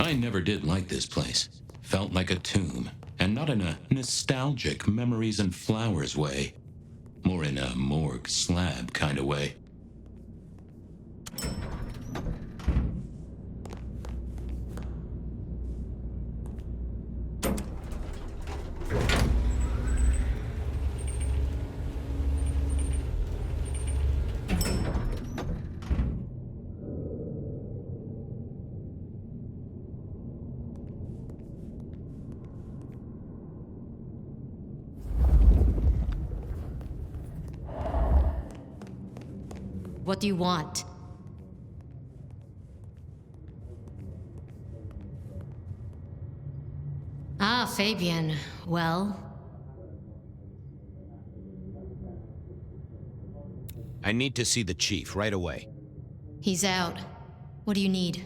I never did like this place. Felt like a tomb, and not in a nostalgic memories and flowers way. More in a morgue slab kind of way. What do you want? Ah, Fabian. Well? I need to see the chief right away. He's out. What do you need?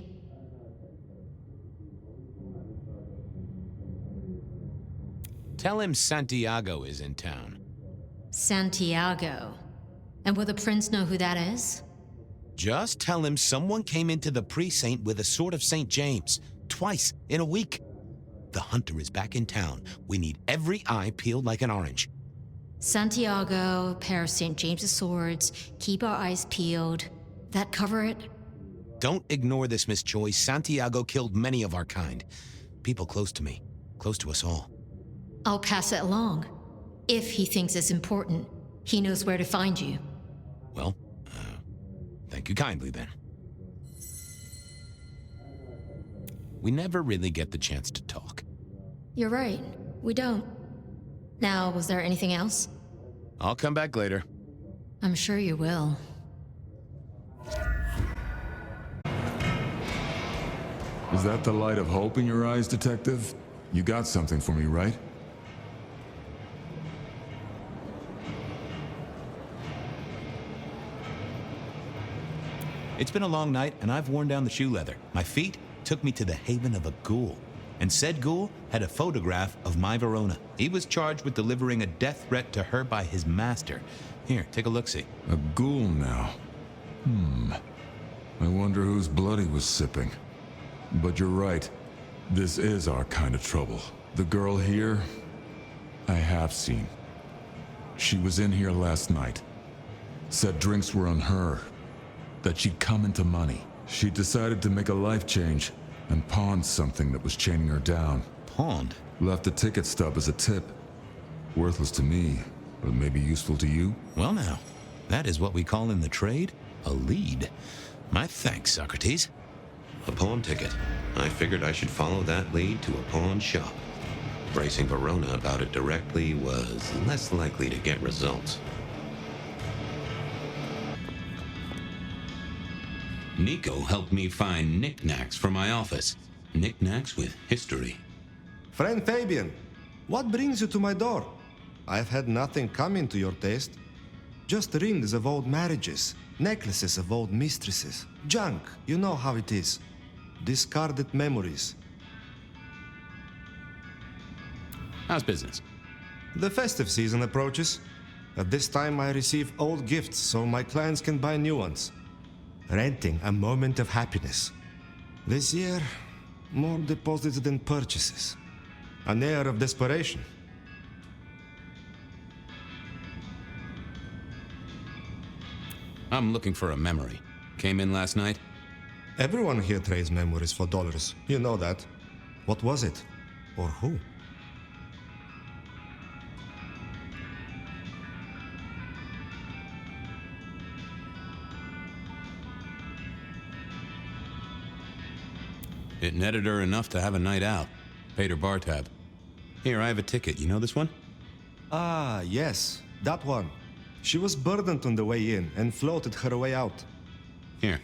Tell him Santiago is in town. Santiago. And will the prince know who that is? Just tell him someone came into the precinct with a sword of St. James. Twice in a week. The hunter is back in town. We need every eye peeled like an orange. Santiago, pair of St. James's swords, keep our eyes peeled. That cover it? Don't ignore this, Miss Choi. Santiago killed many of our kind. People close to me. Close to us all. I'll pass it along. If he thinks it's important, he knows where to find you. Well, thank you kindly then. We never really get the chance to talk. You're right. We don't. Now, was there anything else? I'll come back later. I'm sure you will. Is that the light of hope in your eyes, Detective? You got something for me, right? It's been a long night, and I've worn down the shoe leather. My feet took me to the haven of a ghoul. And said ghoul had a photograph of my Verona. He was charged with delivering a death threat to her by his master. Here, take a look-see. A ghoul now. I wonder whose blood he was sipping. But you're right. This is our kind of trouble. The girl here, I have seen. She was in here last night. Said drinks were on her. That she'd come into money. She decided to make a life change and pawned something that was chaining her down. Pawned? Left a ticket stub as a tip. Worthless to me, but maybe useful to you? Well now, that is what we call in the trade a lead. My thanks, Socrates. A pawn ticket. I figured I should follow that lead to a pawn shop. Bracing Verona about it directly was less likely to get results. Nico helped me find knickknacks for my office. Knickknacks with history. Friend Fabian, what brings you to my door? I've had nothing coming to your taste. Just rings of old marriages, necklaces of old mistresses, junk, you know how it is. Discarded memories. How's business? The festive season approaches. At this time I receive old gifts so my clients can buy new ones. Renting a moment of happiness. This year, more deposits than purchases. An air of desperation. I'm looking for a memory. Came in last night? Everyone here trades memories for dollars. You know that. What was it? Or who? It netted her enough to have a night out. Paid her bar tab. Here, I have a ticket. You know this one? Ah, yes. That one. She was burdened on the way in and floated her way out. Here.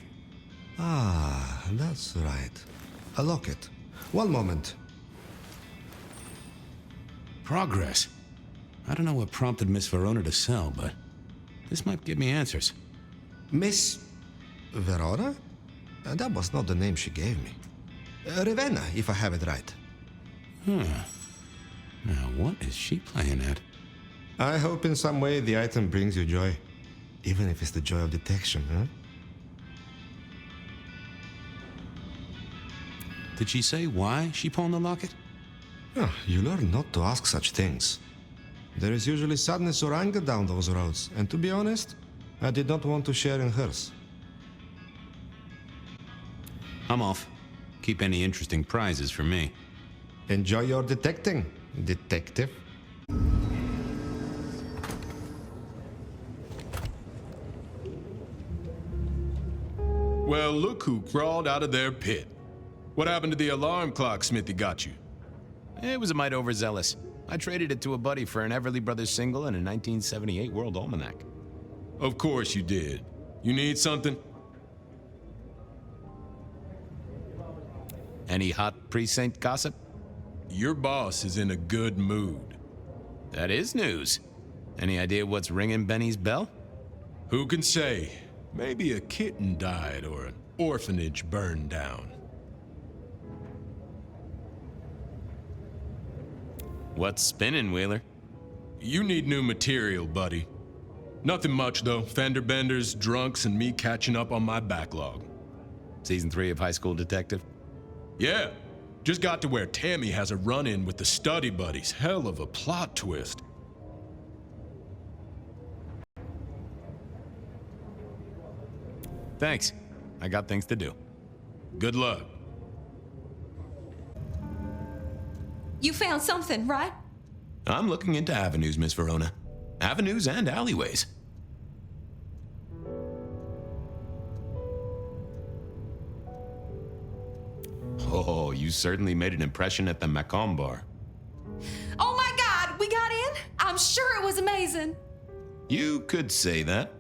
Ah, that's right. A locket. One moment. Progress. I don't know what prompted Miss Verona to sell, but this might give me answers. Miss Verona? That was not the name she gave me. Ravenna, if I have it right. Huh. Now, what is she playing at? I hope in some way the item brings you joy. Even if it's the joy of detection, huh? Did she say why she pawned the locket? Ah, you learn not to ask such things. There is usually sadness or anger down those roads, and to be honest, I did not want to share in hers. I'm off. Keep any interesting prizes for me. Enjoy your detecting, detective. Well, look who crawled out of their pit. What happened to the alarm clock Smithy got you? It was a mite overzealous. I traded it to a buddy for an Everly Brothers single and a 1978 World Almanac. Of course you did. You need something? Any hot precinct gossip? Your boss is in a good mood. That is news. Any idea what's ringing Benny's bell? Who can say? Maybe a kitten died or an orphanage burned down. What's spinning, Wheeler? You need new material, buddy. Nothing much, though. Fender benders, drunks, and me catching up on my backlog. Season 3 of High School Detective? Yeah, just got to where Tammy has a run-in with the study buddies. Hell of a plot twist. Thanks. I got things to do. Good luck. You found something, right? I'm looking into avenues, Miss Verona. Avenues and alleyways. Oh, you certainly made an impression at the Macomb bar. Oh my God, we got in? I'm sure it was amazing. You could say that.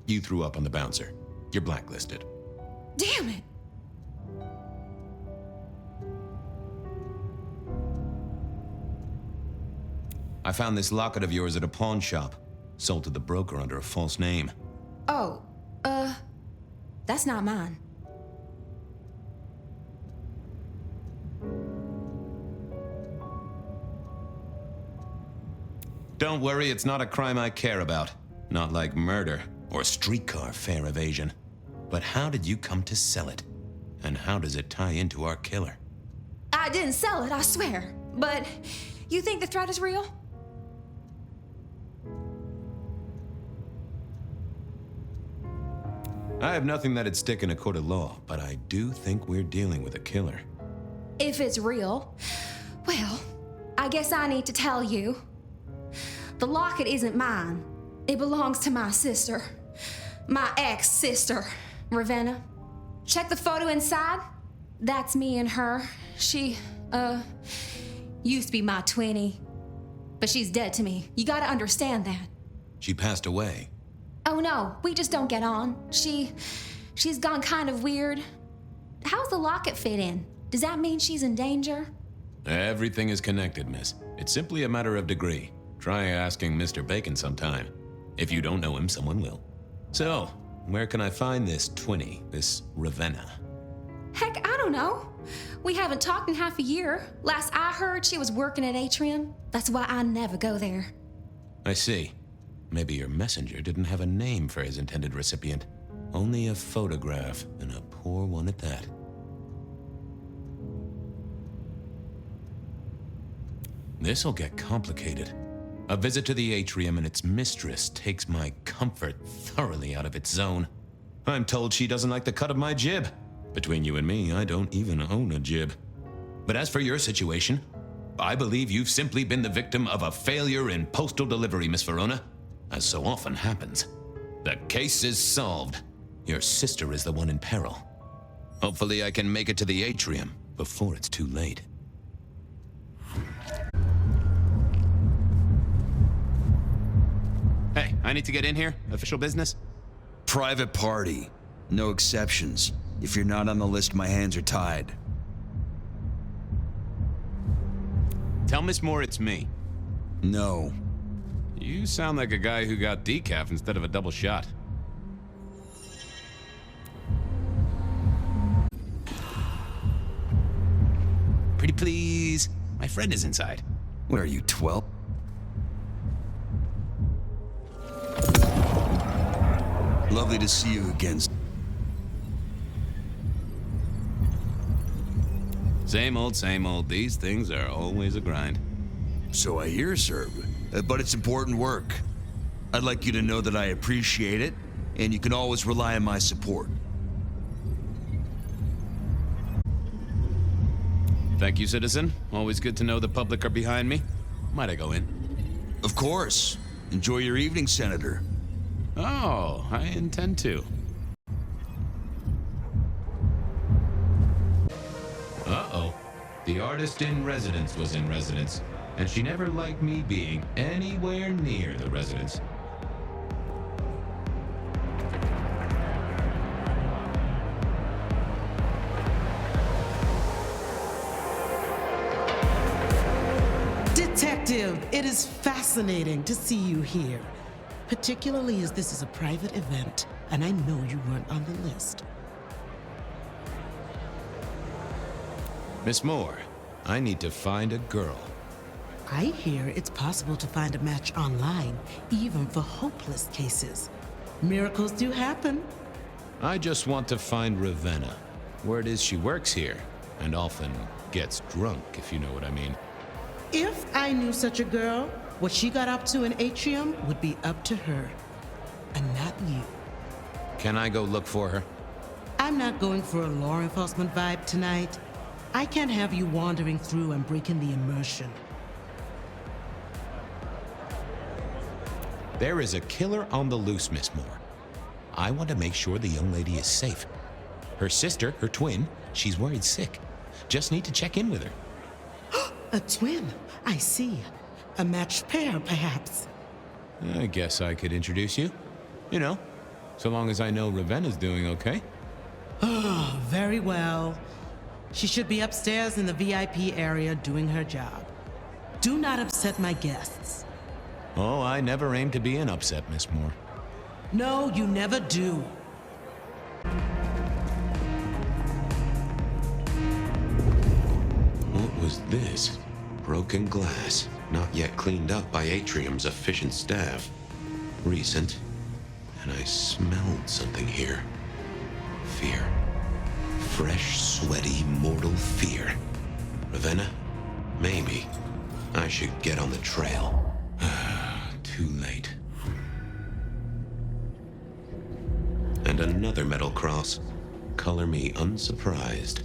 You threw up on the bouncer. You're blacklisted. Damn it. I found this locket of yours at a pawn shop. Sold to the broker under a false name. Oh, that's not mine. Don't worry, it's not a crime I care about. Not like murder or streetcar fare evasion. But how did you come to sell it? And how does it tie into our killer? I didn't sell it, I swear. But you think the threat is real? I have nothing that'd stick in a court of law, but I do think we're dealing with a killer. If it's real, well, I guess I need to tell you. The locket isn't mine. It belongs to my sister. My ex-sister, Ravenna. Check the photo inside. That's me and her. She, used to be my twinnie. But she's dead to me. You gotta understand that. She passed away. Oh no, we just don't get on. She's gone kind of weird. How's the locket fit in? Does that mean she's in danger? Everything is connected, miss. It's simply a matter of degree. Try asking Mr. Bacon sometime. If you don't know him, someone will. So, where can I find this twinnie, this Ravenna? Heck, I don't know. We haven't talked in half a year. Last I heard, she was working at Atrium. That's why I never go there. I see. Maybe your messenger didn't have a name for his intended recipient. Only a photograph, and a poor one at that. This'll get complicated. A visit to the atrium and its mistress takes my comfort thoroughly out of its zone. I'm told she doesn't like the cut of my jib. Between you and me, I don't even own a jib. But as for your situation, I believe you've simply been the victim of a failure in postal delivery, Miss Verona. As so often happens. The case is solved. Your sister is the one in peril. Hopefully I can make it to the atrium before it's too late. Hey, I need to get in here. Official business? Private party. No exceptions. If you're not on the list, my hands are tied. Tell Miss Moore it's me. No. You sound like a guy who got decaf instead of a double shot. Pretty please. My friend is inside. What are you, 12? Lovely to see you again. Same old, same old. These things are always a grind. So I hear, sir. But it's important work. I'd like you to know that I appreciate it, and you can always rely on my support. Thank you, citizen. Always good to know the public are behind me. Might I go in? Of course. Enjoy your evening, Senator. Oh, I intend to. Uh-oh. The artist in residence was in residence, and she never liked me being anywhere near the residence. Detective, it is fascinating to see you here, particularly as this is a private event, and I know you weren't on the list. Miss Moore, I need to find a girl. I hear it's possible to find a match online, even for hopeless cases. Miracles do happen. I just want to find Ravenna. Word is she works here, and often gets drunk, if you know what I mean. If I knew such a girl, what she got up to in Atrium would be up to her, and not you. Can I go look for her? I'm not going for a law enforcement vibe tonight. I can't have you wandering through and breaking the immersion. There is a killer on the loose, Miss Moore. I want to make sure the young lady is safe. Her sister, her twin, she's worried sick. Just need to check in with her. A twin, I see. A matched pair, perhaps. I guess I could introduce you. You know, so long as I know Ravenna's doing okay. Oh, very well. She should be upstairs in the VIP area doing her job. Do not upset my guests. Oh, I never aim to be an upset, Miss Moore. No, you never do. What was this? Broken glass, not yet cleaned up by Atrium's efficient staff. Recent. And I smelled something here. Fear. Fresh, sweaty, mortal fear. Ravenna? Maybe. I should get on the trail. Too late. And another metal cross. Color me unsurprised.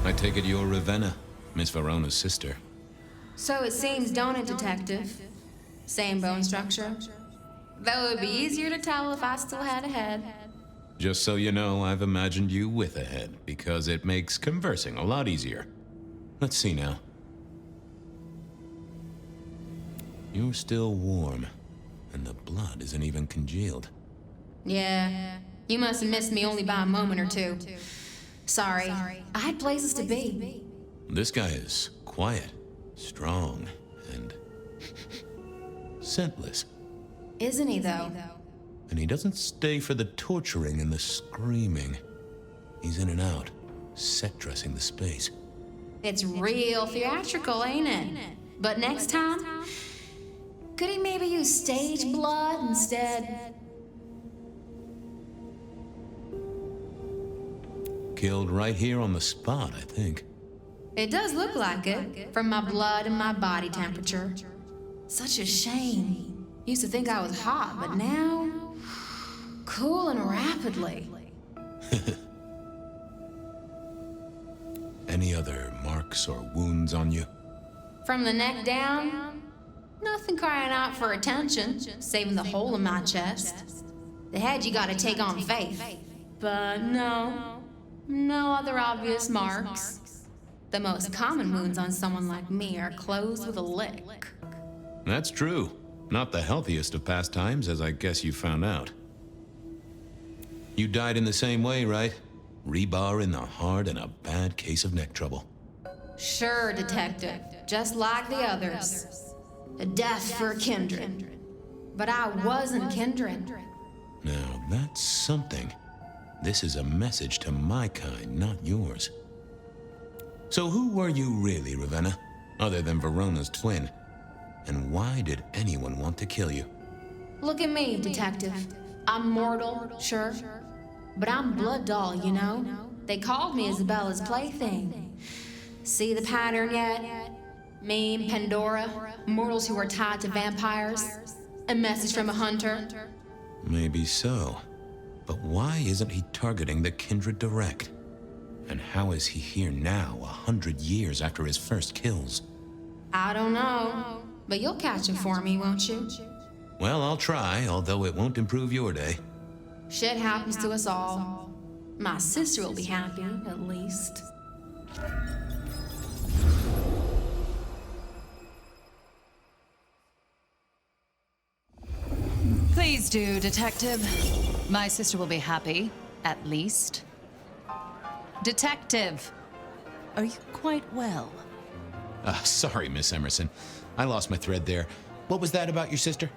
I take it you're Ravenna, Miss Verona's sister. So it seems, don't it, Detective? Same bone structure. Though it would be easier to tell if I still had a head. Just so you know, I've imagined you with a head, because it makes conversing a lot easier. Let's see now. You're still warm, and the blood isn't even congealed. Yeah, you must have missed me only by a moment or two. Sorry, I had places to be. This guy is quiet, strong, and scentless. Isn't he, though? And he doesn't stay for the torturing and the screaming. He's in and out, set dressing the space. It's real theatrical, ain't it? But next time, could he maybe use stage blood instead? Killed right here on the spot, I think. It does look like it, from my blood and my body temperature. Such a shame. Used to think I was hot, but now... cooling rapidly. Any other marks or wounds on you? From the neck down, nothing crying out for attention, saving the hole in my chest. The head you gotta take on faith. But no other obvious marks. The most common wounds on someone like me are closed with a lick. That's true. Not the healthiest of pastimes, as I guess you found out. You died in the same way, right? Rebar in the heart and a bad case of neck trouble. Sure, Detective. Just like the others. A death for a kindred. But I wasn't kindred. Now, that's something. This is a message to my kind, not yours. So who were you really, Ravenna? Other than Verona's twin? And why did anyone want to kill you? Look at me, detective. I'm mortal, sure. But I'm blood doll, you know? They called me Isabella's plaything. See the pattern yet? Me and Pandora, mortals who are tied to vampires. A message from a hunter. Maybe so. But why isn't he targeting the kindred direct? And how is he here now, 100 years after his first kills? I don't know. But you'll catch him for me, won't you? Well, I'll try, although it won't improve your day. Shit happens to us all. My sister will be happy, at least. Please do, Detective. My sister will be happy, at least. Detective, are you quite well? Sorry, Miss Emerson. I lost my thread there. What was that about your sister?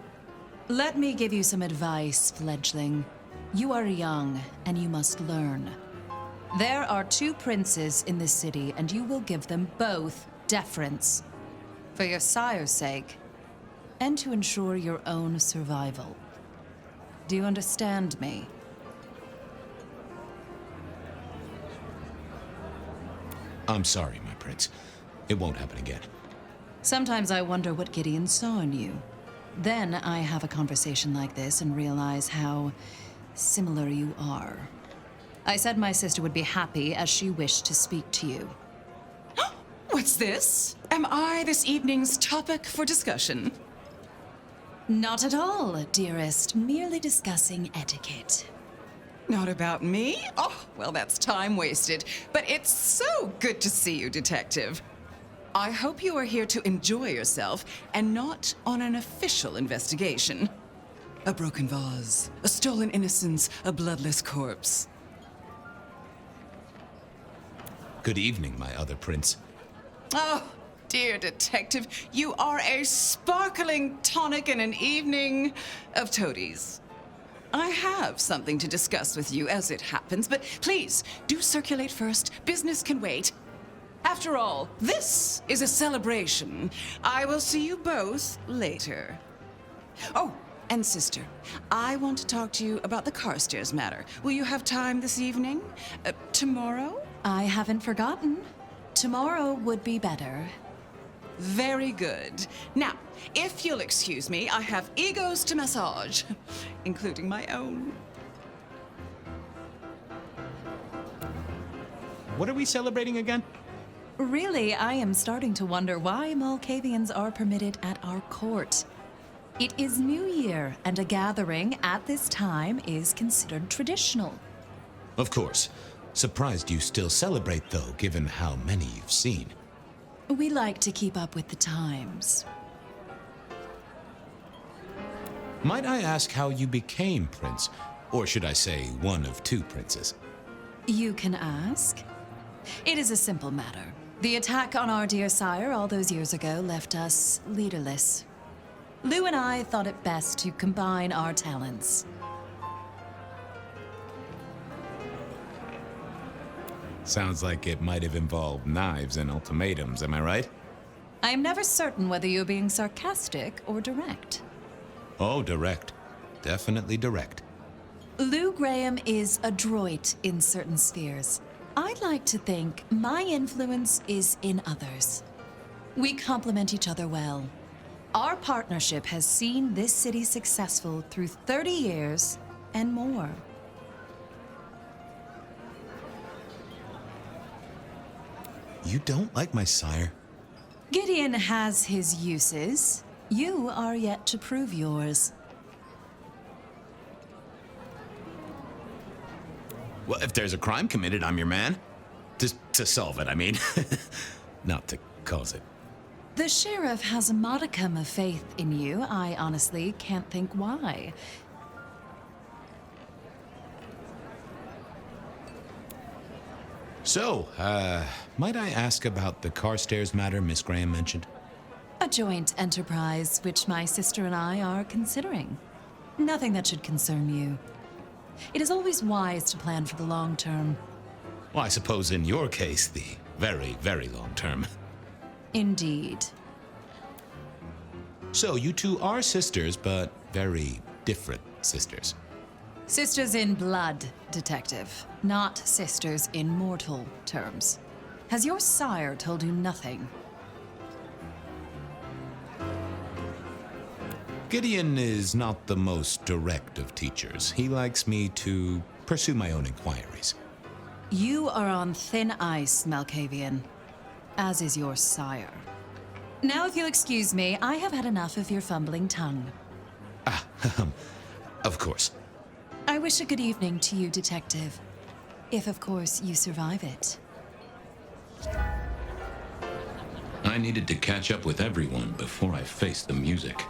Let me give you some advice, fledgling. You are young, and you must learn. There are 2 princes in this city, and you will give them both deference. For your sire's sake, and to ensure your own survival. Do you understand me? I'm sorry, my prince. It won't happen again. Sometimes I wonder what Gideon saw in you. Then I have a conversation like this and realize how similar you are. I said my sister would be happy as she wished to speak to you. What's this? Am I this evening's topic for discussion? Not at all, dearest. Merely discussing etiquette. Not about me? Oh, well, that's time wasted. But it's so good to see you, Detective. I hope you are here to enjoy yourself and not on an official investigation. A broken vase, a stolen innocence, a bloodless corpse. Good evening, my other prince. Oh, dear Detective, you are a sparkling tonic in an evening of toadies. I have something to discuss with you as it happens, but please, do circulate first. Business can wait. After all, this is a celebration. I will see you both later. Oh, and sister, I want to talk to you about the Carstairs matter. Will you have time this evening? Tomorrow? I haven't forgotten. Tomorrow would be better. Very good. Now, if you'll excuse me, I have egos to massage, including my own. What are we celebrating again? Really, I am starting to wonder why Malkavians are permitted at our court. It is New Year, and a gathering at this time is considered traditional. Of course. Surprised you still celebrate, though, given how many you've seen. We like to keep up with the times. Might I ask how you became prince? Or should I say, one of 2 princes? You can ask. It is a simple matter. The attack on our dear sire all those years ago left us leaderless. Lou and I thought it best to combine our talents. Sounds like it might have involved knives and ultimatums, am I right? I am never certain whether you're being sarcastic or direct. Oh, direct. Definitely direct. Lou Graham is adroit in certain spheres. I'd like to think my influence is in others. We complement each other well. Our partnership has seen this city successful through 30 years and more. You don't like my sire? Gideon has his uses. You are yet to prove yours. Well, if there's a crime committed, I'm your man. To solve it, I mean. Not to cause it. The sheriff has a modicum of faith in you. I honestly can't think why. So, might I ask about the Carstairs matter Miss Graham mentioned? A joint enterprise, which my sister and I are considering. Nothing that should concern you. It is always wise to plan for the long term. Well, I suppose in your case, the very, very long term. Indeed. So you two are sisters, but very different sisters. Sisters in blood, Detective. Not sisters in mortal terms. Has your sire told you nothing? Gideon is not the most direct of teachers. He likes me to pursue my own inquiries. You are on thin ice, Malkavian. As is your sire. Now, if you'll excuse me, I have had enough of your fumbling tongue. Of course. I wish a good evening to you, Detective. If, of course, you survive it. I needed to catch up with everyone before I faced the music.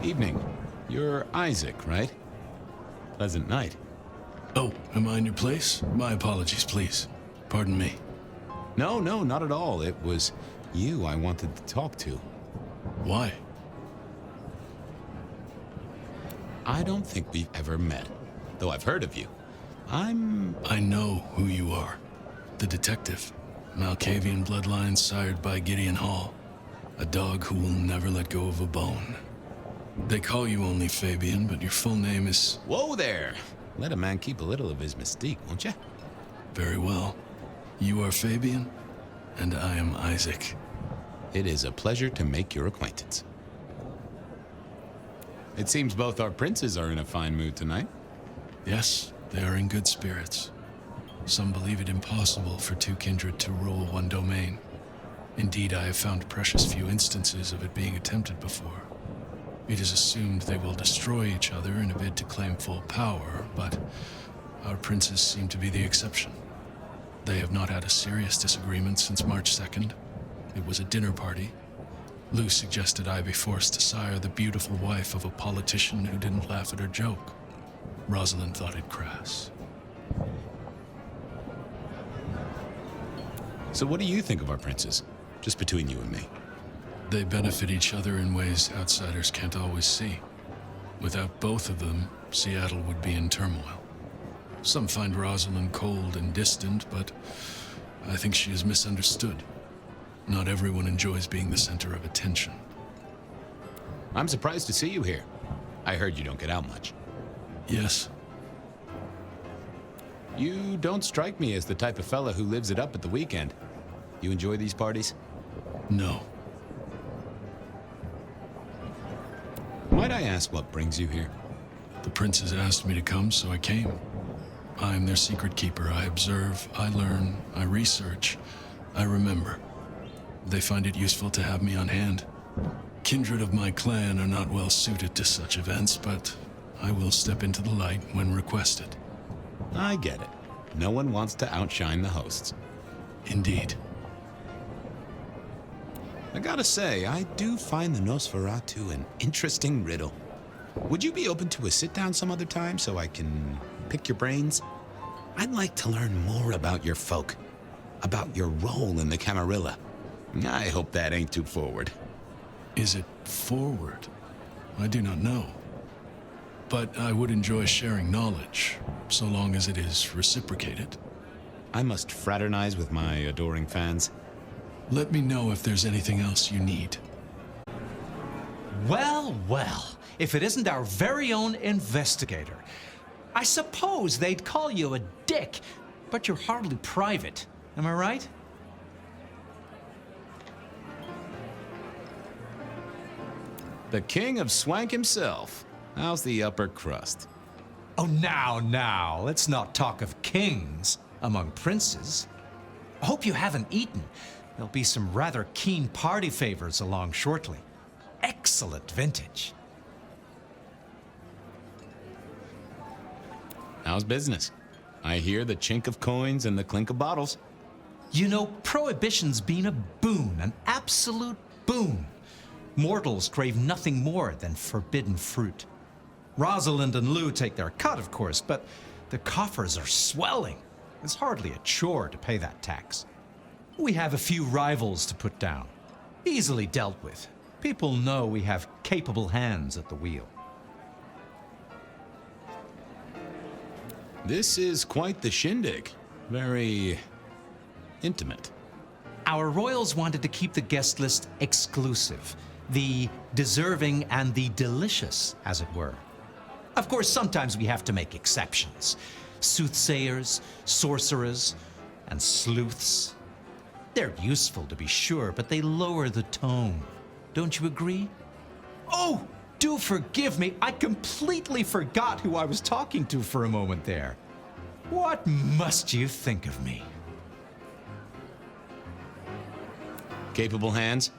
Evening. You're Isaac, right? Pleasant night. Oh, am I in your place? My apologies, please. Pardon me. No, not at all. It was you I wanted to talk to. Why? I don't think we've ever met, though I've heard of you. I know who you are. The detective. Malkavian bloodlines sired by Gideon Hall. A dog who will never let go of a bone. They call you only Fabian, but your full name is... Whoa there! Let a man keep a little of his mystique, won't you? Very well. You are Fabian, and I am Isaac. It is a pleasure to make your acquaintance. It seems both our princes are in a fine mood tonight. Yes, they are in good spirits. Some believe it impossible for two kindred to rule one domain. Indeed, I have found precious few instances of it being attempted before. It is assumed they will destroy each other in a bid to claim full power, but our princes seem to be the exception. They have not had a serious disagreement since March 2nd. It was a dinner party. Lou suggested I be forced to sire the beautiful wife of a politician who didn't laugh at her joke. Rosalind thought it crass. So what do you think of our princes? Just between you and me. They benefit each other in ways outsiders can't always see. Without both of them, Seattle would be in turmoil. Some find Rosalind cold and distant, but I think she is misunderstood. Not everyone enjoys being the center of attention. I'm surprised to see you here. I heard you don't get out much. Yes. You don't strike me as the type of fella who lives it up at the weekend. You enjoy these parties? No. Might I ask what brings you here? The princes asked me to come, so I came. I am their secret keeper. I observe, I learn, I research, I remember. They find it useful to have me on hand. Kindred of my clan are not well suited to such events, but I will step into the light when requested. I get it. No one wants to outshine the hosts. Indeed. I gotta say, I do find the Nosferatu an interesting riddle. Would you be open to a sit-down some other time so I can pick your brains? I'd like to learn more about your folk, about your role in the Camarilla. I hope that ain't too forward. Is it forward? I do not know. But I would enjoy sharing knowledge, so long as it is reciprocated. I must fraternize with my adoring fans. Let me know if there's anything else you need. Well, if it isn't our very own investigator. I suppose they'd call you a dick, but you're hardly private. Am I right? The king of swank himself. How's the upper crust? Oh, now, let's not talk of kings among princes. I hope you haven't eaten. There'll be some rather keen party favors along shortly. Excellent vintage. How's business? I hear the chink of coins and the clink of bottles. You know, Prohibition's been a boon, an absolute boon. Mortals crave nothing more than forbidden fruit. Rosalind and Lou take their cut, of course, but the coffers are swelling. It's hardly a chore to pay that tax. We have a few rivals to put down. Easily dealt with. People know we have capable hands at the wheel. This is quite the shindig. Very intimate. Our royals wanted to keep the guest list exclusive. The deserving and the delicious, as it were. Of course, sometimes we have to make exceptions. Soothsayers, sorcerers, and sleuths. They're useful, to be sure, but they lower the tone. Don't you agree? Oh, do forgive me. I completely forgot who I was talking to for a moment there. What must you think of me? Capable hands?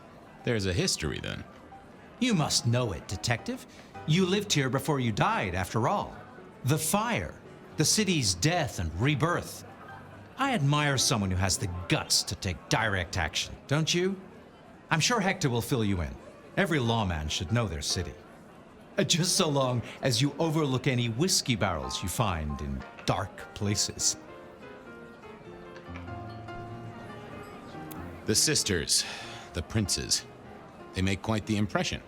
There's a history, then. You must know it, Detective. You lived here before you died, after all. The fire, the city's death and rebirth. I admire someone who has the guts to take direct action, don't you? I'm sure Hector will fill you in. Every lawman should know their city. Just so long as you overlook any whiskey barrels you find in dark places. The sisters, the princes, they make quite the impression.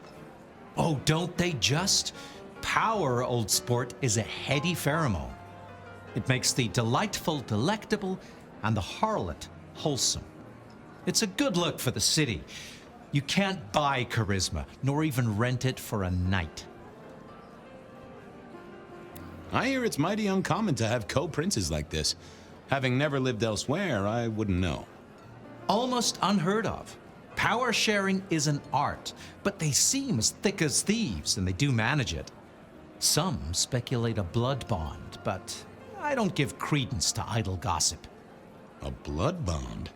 Oh, don't they just? Power, old sport, is a heady pheromone. It makes the delightful delectable and the harlot wholesome. It's a good look for the city. You can't buy charisma, nor even rent it for a night. I hear it's mighty uncommon to have co-princes like this. Having never lived elsewhere, I wouldn't know. Almost unheard of. Power sharing is an art, but they seem as thick as thieves, and they do manage it. Some speculate a blood bond, but I don't give credence to idle gossip. A blood bond?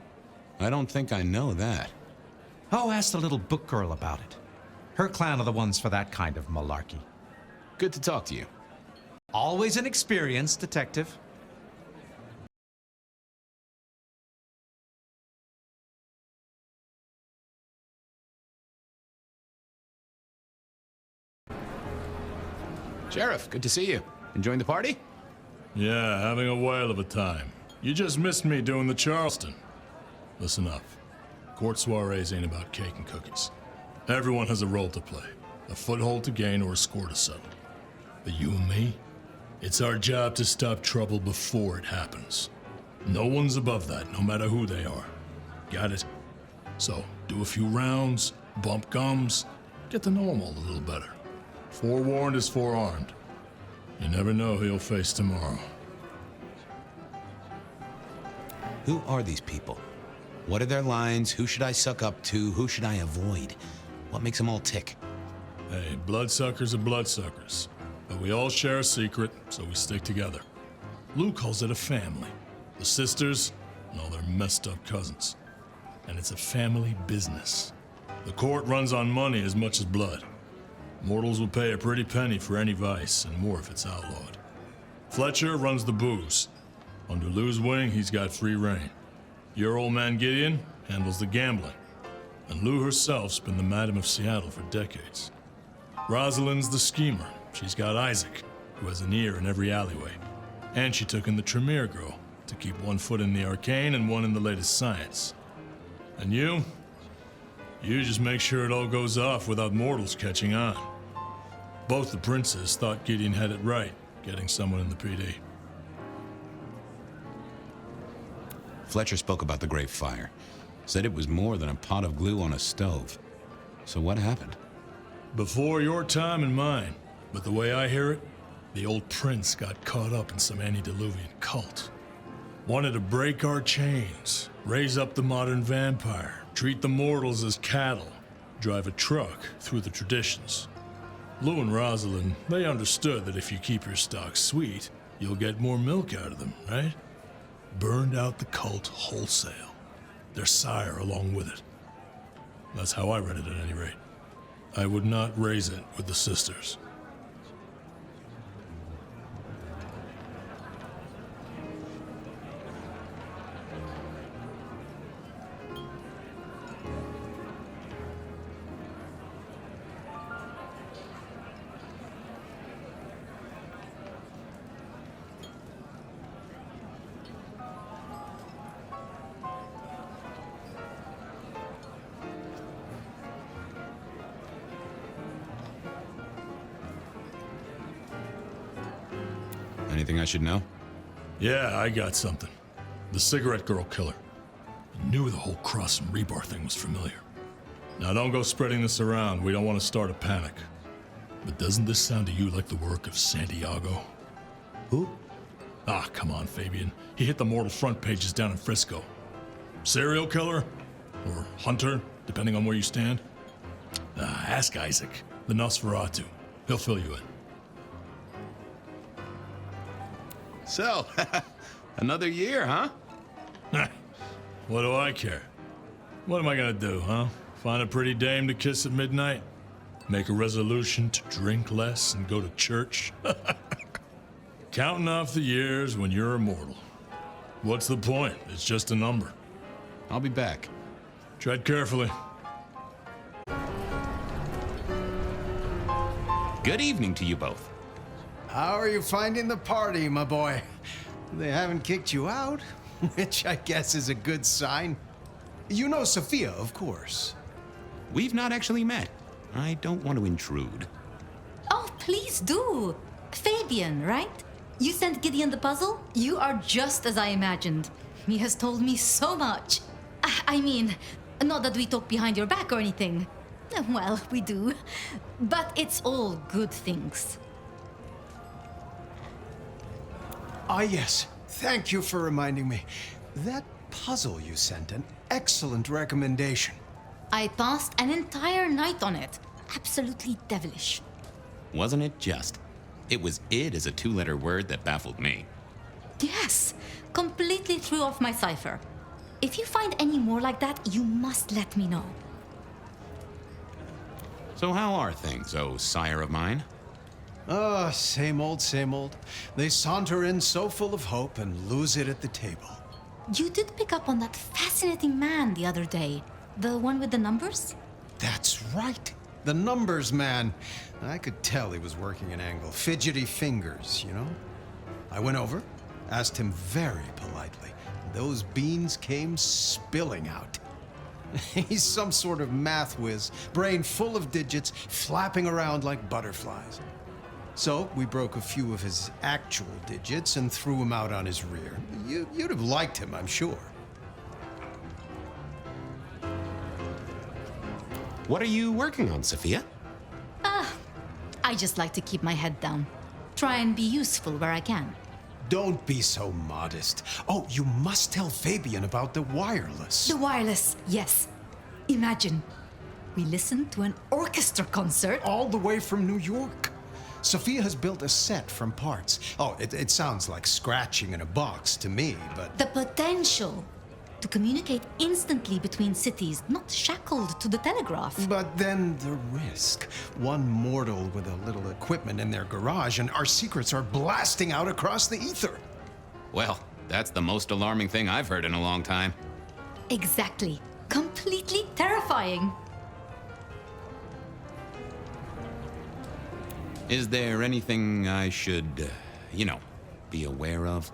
I don't think I know that. Oh, ask the little book girl about it. Her clan are the ones for that kind of malarkey. Good to talk to you. Always an experience, Detective. Sheriff, good to see you. Enjoying the party? Yeah, having a whale of a time. You just missed me doing the Charleston. Listen up. Court soirees ain't about cake and cookies. Everyone has a role to play, a foothold to gain or a score to settle. But you and me, it's our job to stop trouble before it happens. No one's above that, no matter who they are. Got it? So, do a few rounds, bump gums, get to know them all a little better. Forewarned is forearmed. You never know who you'll face tomorrow. Who are these people? What are their lines? Who should I suck up to? Who should I avoid? What makes them all tick? Hey, bloodsuckers are bloodsuckers. But we all share a secret, so we stick together. Lou calls it a family. The sisters and all their messed up cousins. And it's a family business. The court runs on money as much as blood. Mortals will pay a pretty penny for any vice, and more if it's outlawed. Fletcher runs the booze. Under Lou's wing, he's got free reign. Your old man Gideon handles the gambling. And Lou herself's been the Madam of Seattle for decades. Rosalind's the schemer. She's got Isaac, who has an ear in every alleyway. And she took in the Tremere girl to keep one foot in the arcane and one in the latest science. And you just make sure it all goes off without mortals catching on. Both the princes thought Gideon had it right, getting someone in the PD. Fletcher spoke about the Great Fire. Said it was more than a pot of glue on a stove. So what happened? Before your time and mine, but the way I hear it, the old prince got caught up in some antediluvian cult. Wanted to break our chains, raise up the modern vampire, treat the mortals as cattle, drive a truck through the traditions. Lou and Rosalind, they understood that if you keep your stock sweet, you'll get more milk out of them, right? Burned out the cult wholesale. Their sire along with it. That's how I read it at any rate. I would not raise it with the sisters. Anything I should know? Yeah, I got something. The cigarette girl killer. I knew the whole cross and rebar thing was familiar. Now don't go spreading this around. We don't want to start a panic. But doesn't this sound to you like the work of Santiago? Who? Ah, come on, Fabian. He hit the mortal front pages down in Frisco. Serial killer? Or hunter, depending on where you stand? Ask Isaac, the Nosferatu. He'll fill you in. So, another year, huh? What do I care? What am I gonna do, huh? Find a pretty dame to kiss at midnight? Make a resolution to drink less and go to church? Counting off the years when you're immortal. What's the point? It's just a number. I'll be back. Tread carefully. Good evening to you both. How are you finding the party, my boy? They haven't kicked you out, which I guess is a good sign. You know Sophia, of course. We've not actually met. I don't want to intrude. Oh, please do. Fabian, right? You sent Gideon the puzzle? You are just as I imagined. He has told me so much. I mean, not that we talk behind your back or anything. Well, we do. But it's all good things. Ah, yes. Thank you for reminding me. That puzzle you sent, an excellent recommendation. I passed an entire night on it. Absolutely devilish. Wasn't it just? It was id as a two-letter word that baffled me. Yes, completely threw off my cipher. If you find any more like that, you must let me know. So how are things, oh sire of mine? Oh, same old, same old. They saunter in so full of hope and lose it at the table. You did pick up on that fascinating man the other day. The one with the numbers? That's right. The numbers man. I could tell he was working an angle. Fidgety fingers, you know? I went over, asked him very politely. Those beans came spilling out. He's some sort of math whiz, brain full of digits, flapping around like butterflies. So we broke a few of his actual digits and threw him out on his rear. You'd have liked him, I'm sure. What are you working on, Sophia? I just like to keep my head down. Try and be useful where I can. Don't be so modest. Oh, you must tell Fabian about the wireless. The wireless, yes. Imagine, we listened to an orchestra concert. All the way from New York. Sophia has built a set from parts. Oh, it sounds like scratching in a box to me, but... The potential to communicate instantly between cities, not shackled to the telegraph. But then the risk. One mortal with a little equipment in their garage and our secrets are blasting out across the ether. Well, that's the most alarming thing I've heard in a long time. Exactly. Completely terrifying. Is there anything I should, be aware of?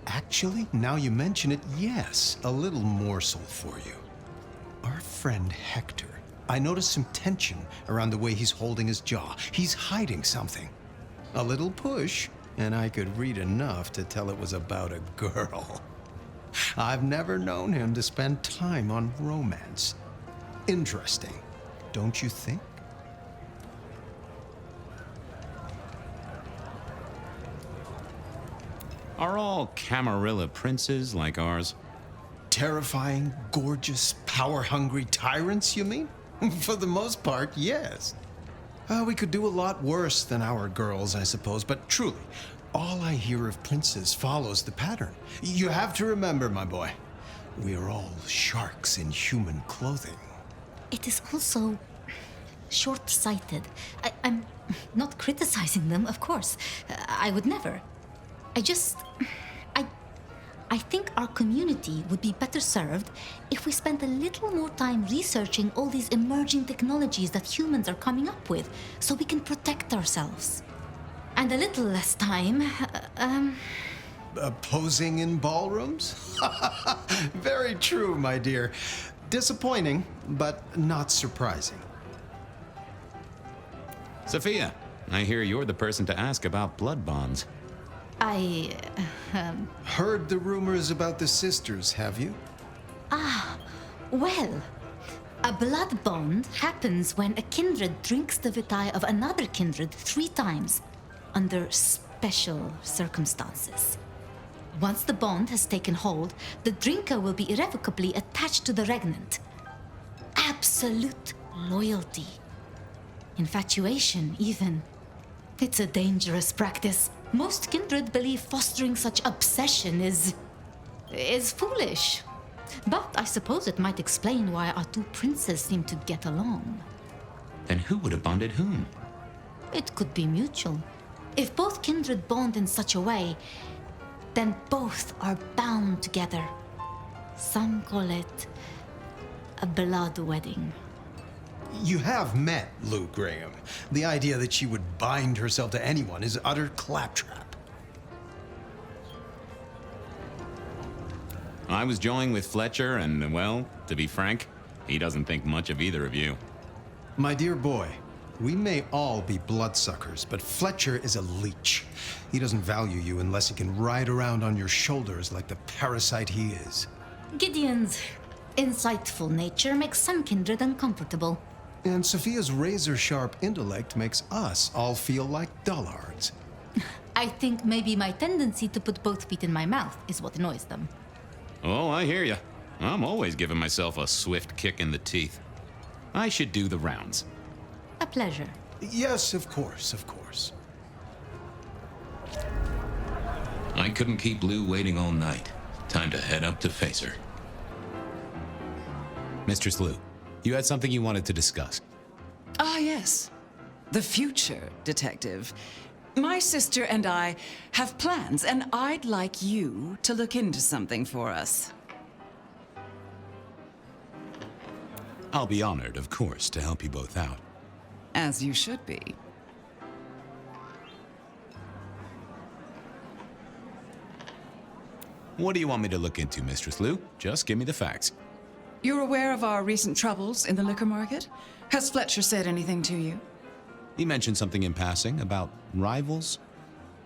Actually, now you mention it, yes, a little morsel for you. Our friend Hector. I noticed some tension around the way he's holding his jaw. He's hiding something. A little push, and I could read enough to tell it was about a girl. I've never known him to spend time on romance. Interesting, don't you think? Are all Camarilla princes like ours? Terrifying, gorgeous, power-hungry tyrants, you mean? For the most part, yes. We could do a lot worse than our girls, I suppose, but truly, all I hear of princes follows the pattern. You have to remember, my boy, we are all sharks in human clothing. It is also short-sighted. I'm not criticizing them, of course. I would never. I think our community would be better served if we spent a little more time researching all these emerging technologies that humans are coming up with, so we can protect ourselves. And a little less time, Posing in ballrooms? Very true, my dear. Disappointing, but not surprising. Sophia, I hear you're the person to ask about blood bonds. Heard the rumors about the sisters, have you? Well, a blood bond happens when a kindred drinks the vitae of another kindred 3 times under special circumstances. Once the bond has taken hold, the drinker will be irrevocably attached to the regnant. Absolute loyalty. Infatuation, even. It's a dangerous practice. Most kindred believe fostering such obsession is foolish. But I suppose it might explain why our 2 princes seem to get along. Then who would have bonded whom? It could be mutual. If both kindred bond in such a way, then both are bound together. Some call it a blood wedding. You have met Lou Graham. The idea that she would bind herself to anyone is utter claptrap. I was joining with Fletcher, and, well, to be frank, he doesn't think much of either of you. My dear boy, we may all be bloodsuckers, but Fletcher is a leech. He doesn't value you unless he can ride around on your shoulders like the parasite he is. Gideon's insightful nature makes some kindred uncomfortable. And Sophia's razor-sharp intellect makes us all feel like dullards. I think maybe my tendency to put both feet in my mouth is what annoys them. Oh, I hear you. I'm always giving myself a swift kick in the teeth. I should do the rounds. A pleasure. Yes, of course, of course. I couldn't keep Lou waiting all night. Time to head up to face her. Mistress Lou, you had something you wanted to discuss. Ah, yes. The future, Detective. My sister and I have plans, and I'd like you to look into something for us. I'll be honored, of course, to help you both out. As you should be. What do you want me to look into, Mistress Lou? Just give me the facts. You're aware of our recent troubles in the liquor market? Has Fletcher said anything to you? He mentioned something in passing about rivals.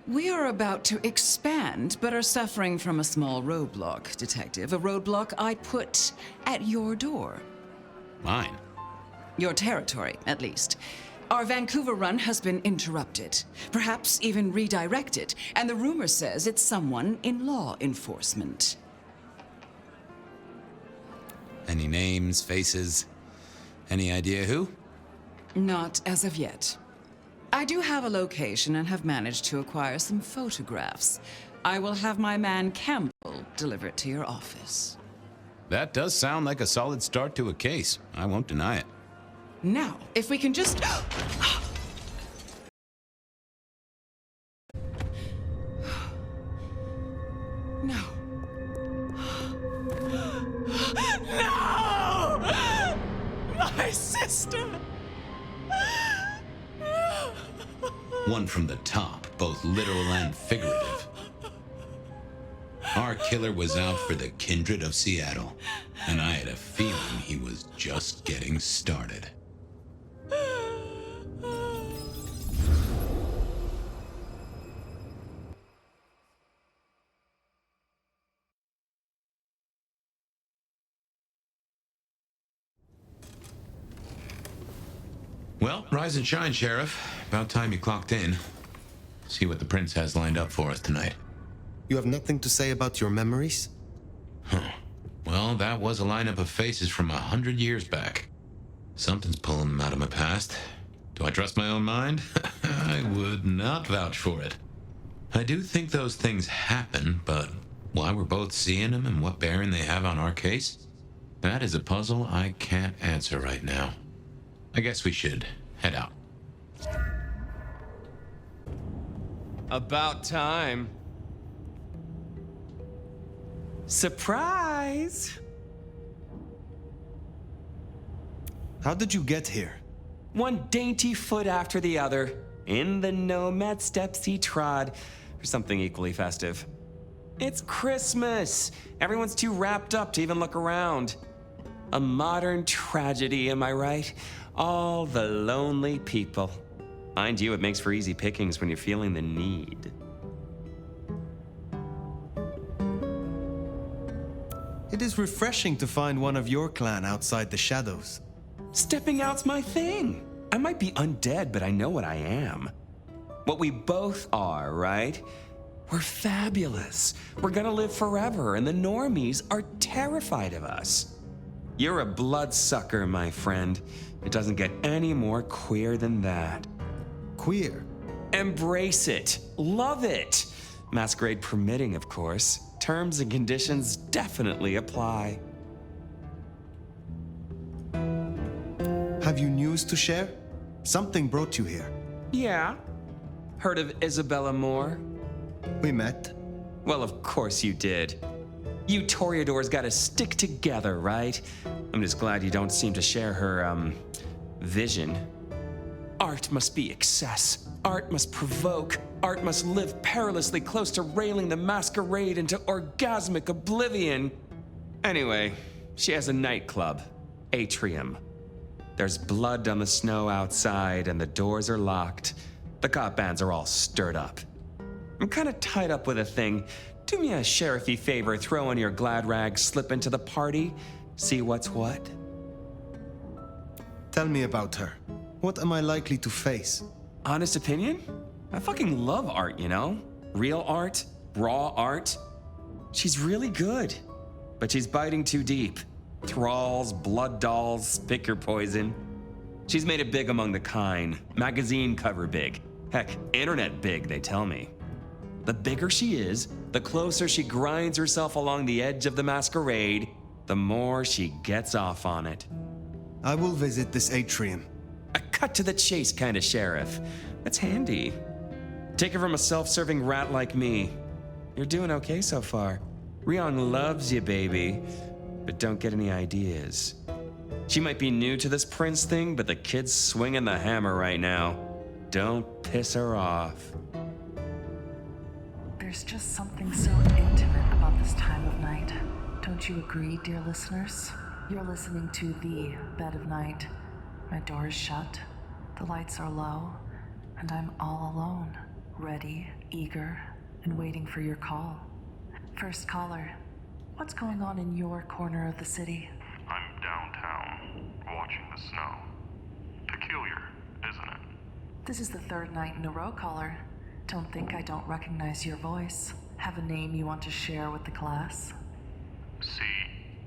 We are about to expand, but are suffering from a small roadblock, Detective. A roadblock I put at your door. Mine? Your territory, at least. Our Vancouver run has been interrupted, perhaps even redirected, and the rumor says it's someone in law enforcement. Any names, faces? Any idea who? Not as of yet. I do have a location and have managed to acquire some photographs. I will have my man Campbell deliver it to your office. That does sound like a solid start to a case. I won't deny it. Now, if we can just... No. No! My sister! One from the top, both literal and figurative. Our killer was out for the kindred of Seattle, and I had a feeling he was just getting started. Well, rise and shine, Sheriff. About time you clocked in. See what the prince has lined up for us tonight. You have nothing to say about your memories? Huh. Well, that was a lineup of faces from 100 years back. Something's pulling them out of my past. Do I trust my own mind? I would not vouch for it. I do think those things happen, but why we're both seeing them and what bearing they have on our case? That is a puzzle I can't answer right now. I guess we should head out. About time. Surprise! How did you get here? One dainty foot after the other, in the nomad steps he trod, for something equally festive. It's Christmas! Everyone's too wrapped up to even look around. A modern tragedy, am I right? All the lonely people. Mind you, it makes for easy pickings when you're feeling the need. It is refreshing to find one of your clan outside the shadows. Stepping out's my thing. I might be undead, but I know what I am. What we both are, right? We're fabulous. We're gonna live forever, and the normies are terrified of us. You're a bloodsucker, my friend. It doesn't get any more queer than that. Queer? Embrace it. Love it. Masquerade permitting, of course. Terms and conditions definitely apply. Have you news to share? Something brought you here. Yeah. Heard of Isabella Moore? We met. Well, of course you did. You Toreadors gotta stick together, right? I'm just glad you don't seem to share her, vision. Art must be excess. Art must provoke. Art must live perilously close to railing the masquerade into orgasmic oblivion. Anyway, she has a nightclub, Atrium. There's blood on the snow outside, and the doors are locked. The cop bands are all stirred up. I'm kinda tied up with a thing. Do me a sheriffy favor, throw on your glad rags, slip into the party, see what's what. Tell me about her. What am I likely to face? Honest opinion? I fucking love art, you know? Real art, raw art. She's really good, but she's biting too deep. Thralls, blood dolls, pick your poison. She's made it big among the kind. Magazine cover big. Heck, internet big, they tell me. The bigger she is, the closer she grinds herself along the edge of the masquerade, the more she gets off on it. I will visit this atrium. A cut to the chase kind of sheriff. That's handy. Take it from a self-serving rat like me. You're doing okay so far. Ryong loves you, baby, but don't get any ideas. She might be new to this prince thing, but the kid's swinging the hammer right now. Don't piss her off. There's just something so intimate about this time of night. Don't you agree, dear listeners? You're listening to The Bed of Night. My door is shut, the lights are low, and I'm all alone, ready, eager, and waiting for your call. First caller, what's going on in your corner of the city? I'm downtown, watching the snow. Peculiar, isn't it? This is the third night in a row, caller. Don't think I don't recognize your voice. Have a name you want to share with the class? See,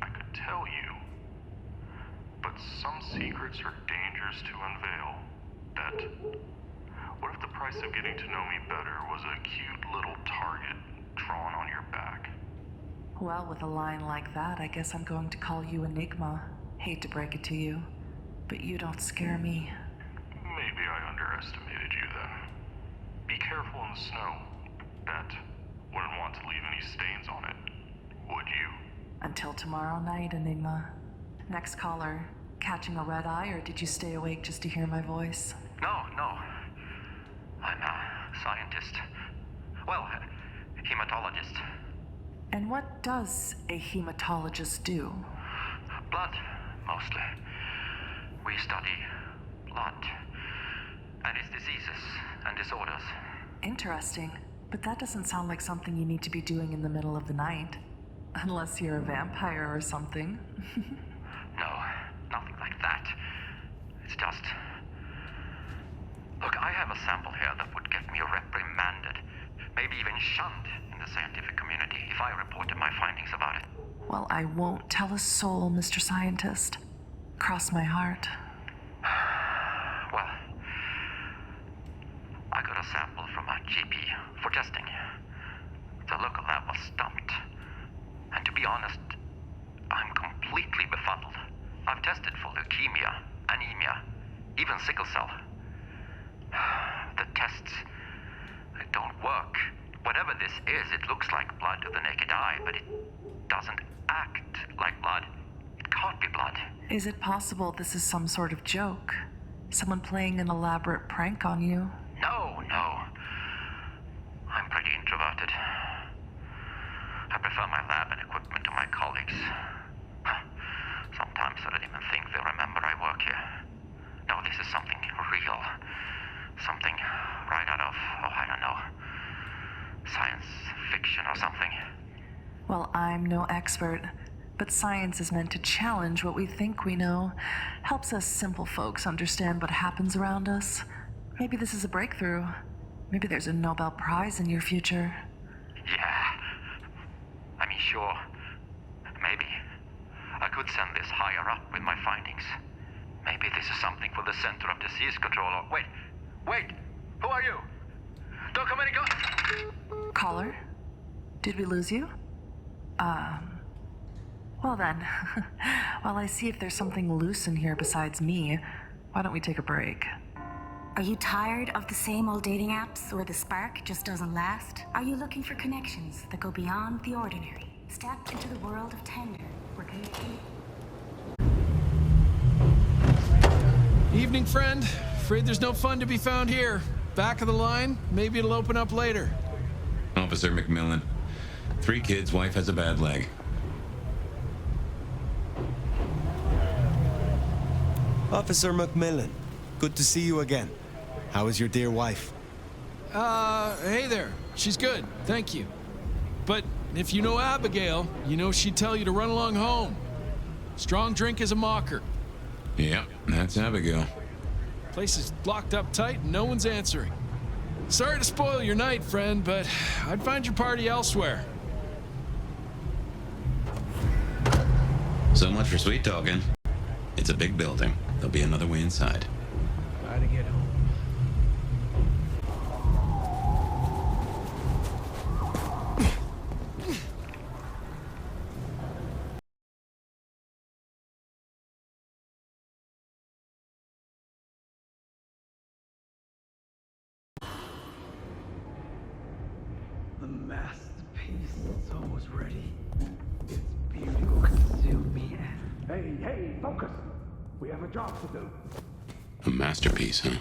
I could tell you, but some secrets are dangerous to unveil. What if the price of getting to know me better was a cute little target drawn on your back? Well, with a line like that, I guess I'm going to call you Enigma. Hate to break it to you, but you don't scare me. Maybe I underestimated you then. Be careful in the snow. Wouldn't want to leave any stains on it, would you? Until tomorrow night, Enigma. Next caller, catching a red eye, or did you stay awake just to hear my voice? No. I'm a scientist. Well, a hematologist. And what does a hematologist do? Blood, mostly. We study blood and its diseases and disorders. Interesting, but that doesn't sound like something you need to be doing in the middle of the night. Unless you're a vampire or something. No, nothing like that. It's just... Look, I have a sample here that would get me reprimanded, maybe even shunned in the scientific community if I reported my findings about it. Well, I won't tell a soul, Mr. Scientist. Cross my heart. Well, I got a sample from a GP for testing. The local lab was stumped. And to be honest, I'm completely befuddled. I've tested for leukemia, anemia, even sickle cell. The tests, they don't work. Whatever this is, it looks like blood to the naked eye, but it doesn't act like blood. It can't be blood. Is it possible this is some sort of joke? Someone playing an elaborate prank on you? No. I'm pretty introverted. I prefer my lab and equipment to my colleagues. Sometimes I don't even think they remember I work here. No, this is something real. Something right out of, I don't know, science fiction or something. Well, I'm no expert, But science is meant to challenge what we think we know, helps us simple folks understand what happens around us. Maybe this is a breakthrough. Maybe there's a Nobel Prize in your future. Yeah. I mean, sure. Maybe. I could send this higher up with my findings. Maybe this is something for the Center of Disease Control or... Wait! Who are you? Don't come any closer! Caller? Did we lose you? Well then, while I see if there's something loose in here besides me, why don't we take a break? Are you tired of the same old dating apps where the spark just doesn't last? Are you looking for connections that go beyond the ordinary? Step into the world of Tender, where connection... Evening, friend. Afraid there's no fun to be found here. Back of the line, maybe it'll open up later. Officer McMillan. 3 kids, wife has a bad leg. Officer McMillan, good to see you again. How is your dear wife? Hey there. She's good, thank you. But if you know Abigail, you know she'd tell you to run along home. Strong drink is a mocker. Yep, that's Abigail. Place is locked up tight and no one's answering. Sorry to spoil your night, friend, but I'd find your party elsewhere. So much for sweet talking. It's a big building. There'll be another way inside. Try to get home. The masterpiece is almost ready. Its beauty will consume me. Hey, focus! We have a job to do. A masterpiece, huh?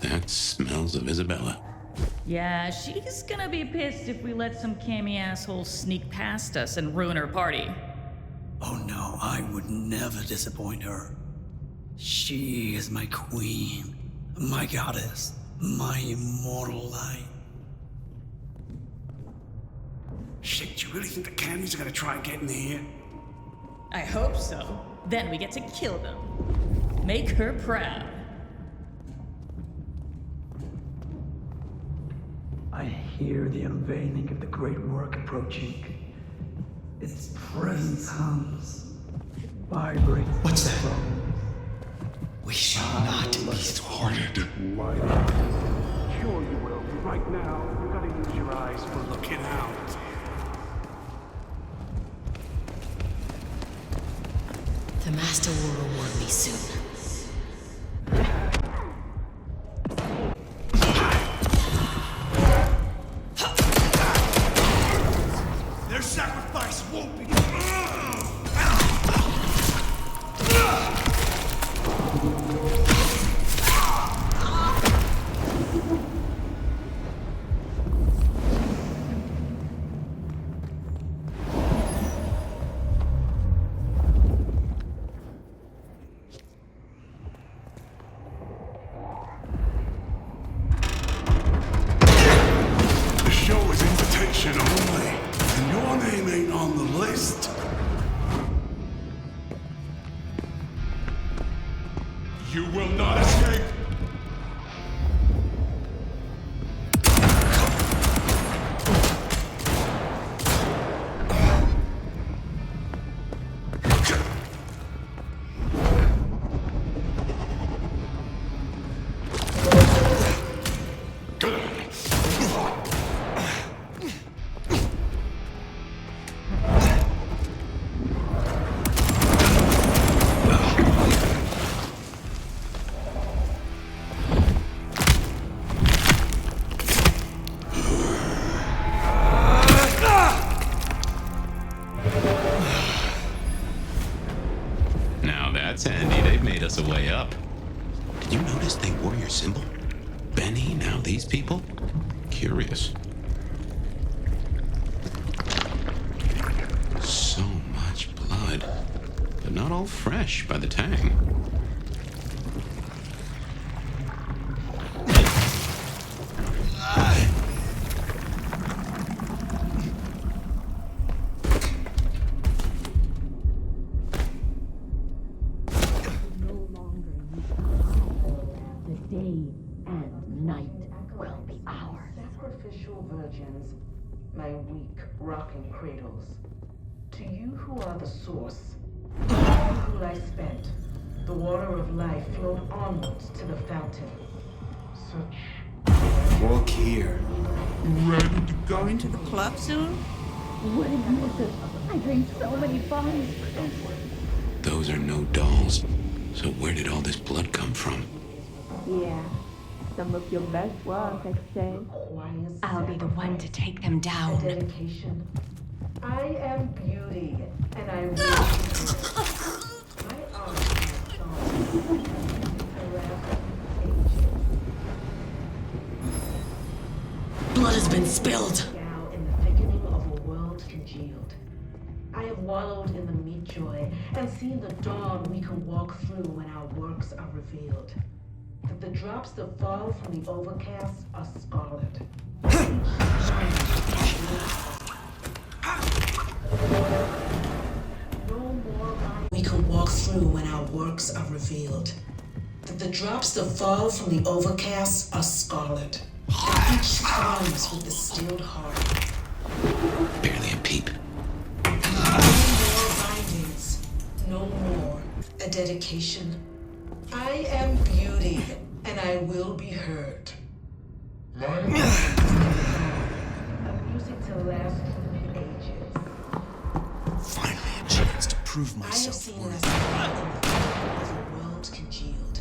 That smells of Isabella. Yeah, she's gonna be pissed if we let some cammy asshole sneak past us and ruin her party. Oh no, I would never disappoint her. She is my queen, my goddess, my immortal light. Shit, you really think the Cammies are gonna try and get in here? I hope so. Then we get to kill them. Make her proud. I hear the unveiling of the great work approaching. Its presence hums, vibrates. What's that? We shall not be thwarted. Sure you will. Right now, you gotta use your eyes for looking out. The Master will reward me soon. Their sacrifice won't be... The show is invitation only, and your name ain't on the list. You will not escape. Now that's handy. They've made us a way up. Did you notice they wore your symbol? Benny, now these people? Curious. So much blood. But not all fresh by the tang. sacrificial virgins, my weak, rocking cradles. To you who are the source, all who lie spent, the water of life flowed onwards to the fountain. Such... Walk here. Ready to go? Going to the club soon? Wouldn't miss it. I drink so many bottles. Those are no dolls. So where did all this blood come from? Yeah, some of your best work, I'd say. I'll be the one to take them down. Dedication. I am beauty, and I will. My arms are strong. Blood has been spilled. Now in the thickening of a world congealed. I have wallowed in the meat joy and seen the dawn we can walk through when our works are revealed. That the drops that fall from the overcast are scarlet. No more we can walk through when our works are revealed. That the drops that fall from the overcast are scarlet. And each thrums with the stilled heart. Barely a peep. No more bindings. No more. A dedication. I am beauty, and I will be heard. A music to last through the ages. Finally a chance to prove I have myself seen worthy. us in the thickening of a world congealed.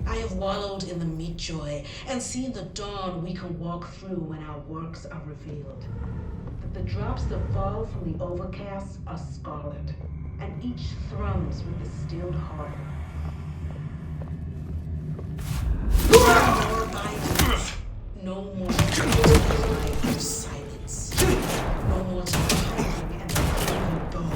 I have wallowed in the meat joy and seen the dawn we can walk through when our works are revealed. That the drops that fall from the overcast are scarlet, and each thrums with the stilled heart. No more bindings. No more life of silence. No more talking and the flaming bow.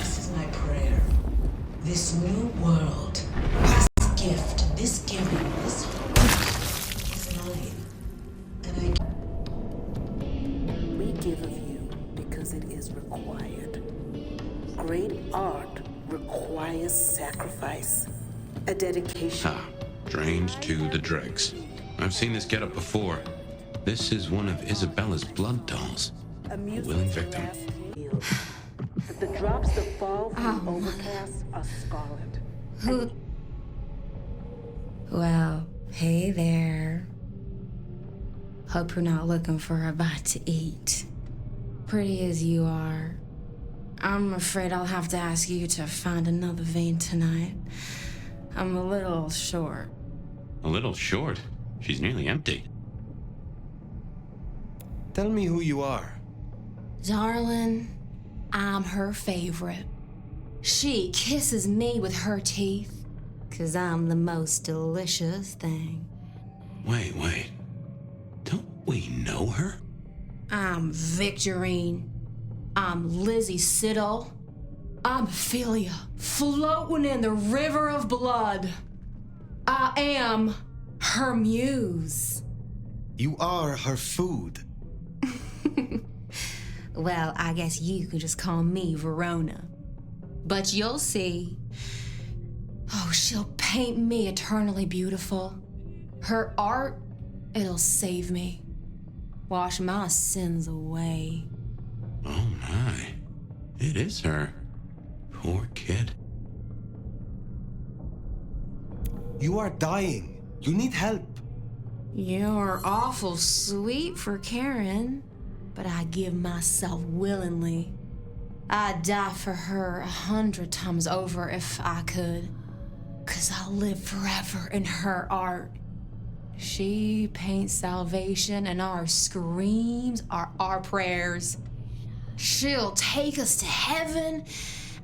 This is my prayer. This new world, this gift, this giving, this hope is mine. And We give of you because it is required. Great art requires sacrifice, a dedication. Ah, drained to the dregs. I've seen this getup before. This is one of Isabella's blood dolls. A willing victim. The drops that fall from the overcast are scarlet. Who? Well, hey there. Hope you're not looking for a bite to eat. Pretty as you are, I'm afraid I'll have to ask you to find another vein tonight. I'm a little short. A little short. She's nearly empty. Tell me who you are. Darling, I'm her favorite. She kisses me with her teeth, 'cause I'm the most delicious thing. Wait. Don't we know her? I'm Victorine. I'm Lizzie Siddle. I'm Ophelia, floating in the river of blood. I am her muse. You are her food. Well, I guess you could just call me Verona. But you'll see. Oh, she'll paint me eternally beautiful. Her art, it'll save me. Wash my sins away. Oh my. It is her. Poor kid. You are dying. You need help. You're awful sweet for Karen, but I give myself willingly. I'd die for her 100 times over if I could, 'cause I'll live forever in her art. She paints salvation, and our screams are our prayers. She'll take us to heaven,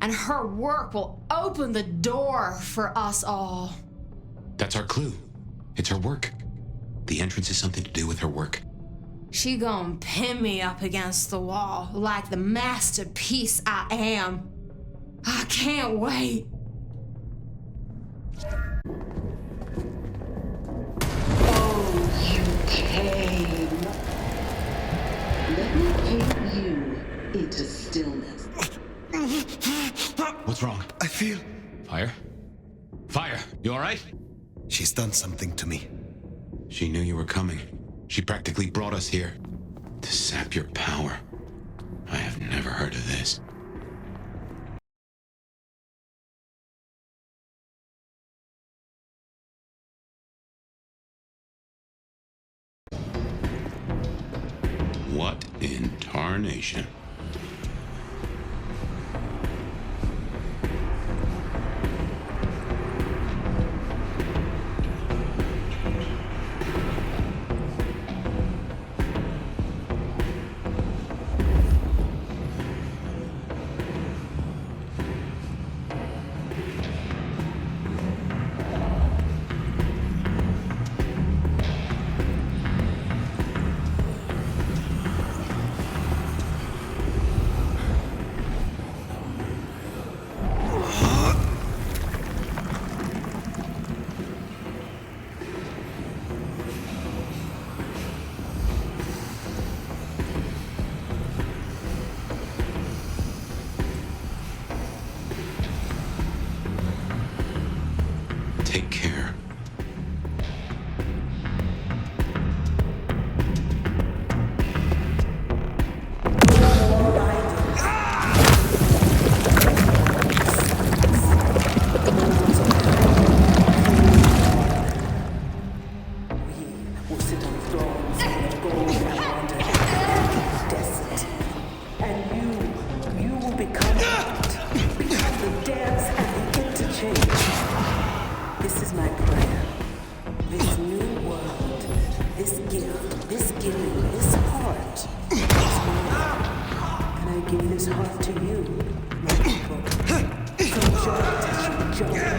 and her work will open the door for us all. That's our clue. It's her work. The entrance is something to do with her work. She gon' pin me up against the wall like the masterpiece I am. I can't wait. pain. Let me paint you into stillness. What's wrong? I feel... Fire? Fire! You alright? She's done something to me. She knew you were coming. She practically brought us here. To sap your power. I have never heard of this. What in tarnation? Take care. Will sit on thrones of gold and wonder at destiny. And you will become the dance and the interchange. This is my prayer. This new world, this gift, this giving, this heart is mine. And I give this heart to you, my people. From joy to joy.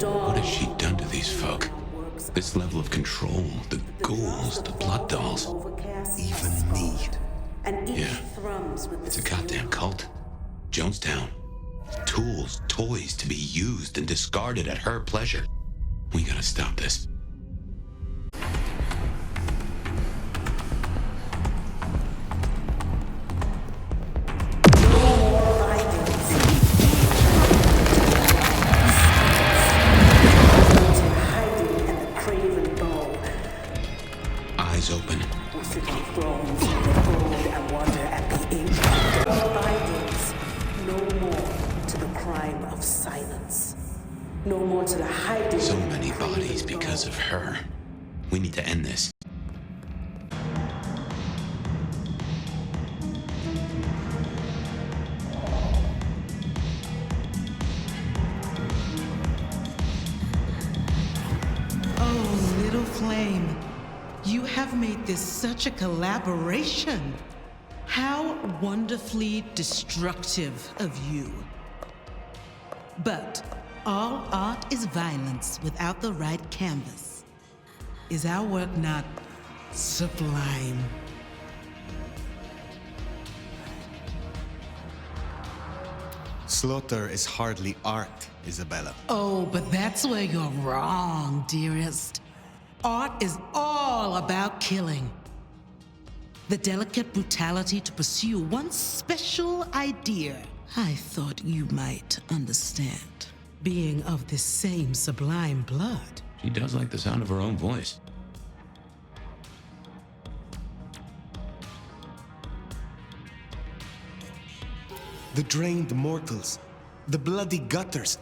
What has she done to these folk? This level of control, the ghouls, the blood dolls. Even me. Yeah, it's a goddamn cult. Jonestown. Tools, toys to be used and discarded at her pleasure. We gotta stop this. Eyes open. Will sit on thrones of gold and wonder at the ancient bindings. No more to the crime of silence. No more to the hiding. So many bodies because of her. We need to end this. Oh, little flame. You have made this such a collaboration. How wonderfully destructive of you. But all art is violence without the right canvas. Is our work not sublime? Slaughter is hardly art, Isabella. Oh, but that's where you're wrong, dearest. Art is all about killing. The delicate brutality to pursue one special idea. I thought you might understand. Being of this same sublime blood. She does like the sound of her own voice. The drained mortals. The bloody gutters.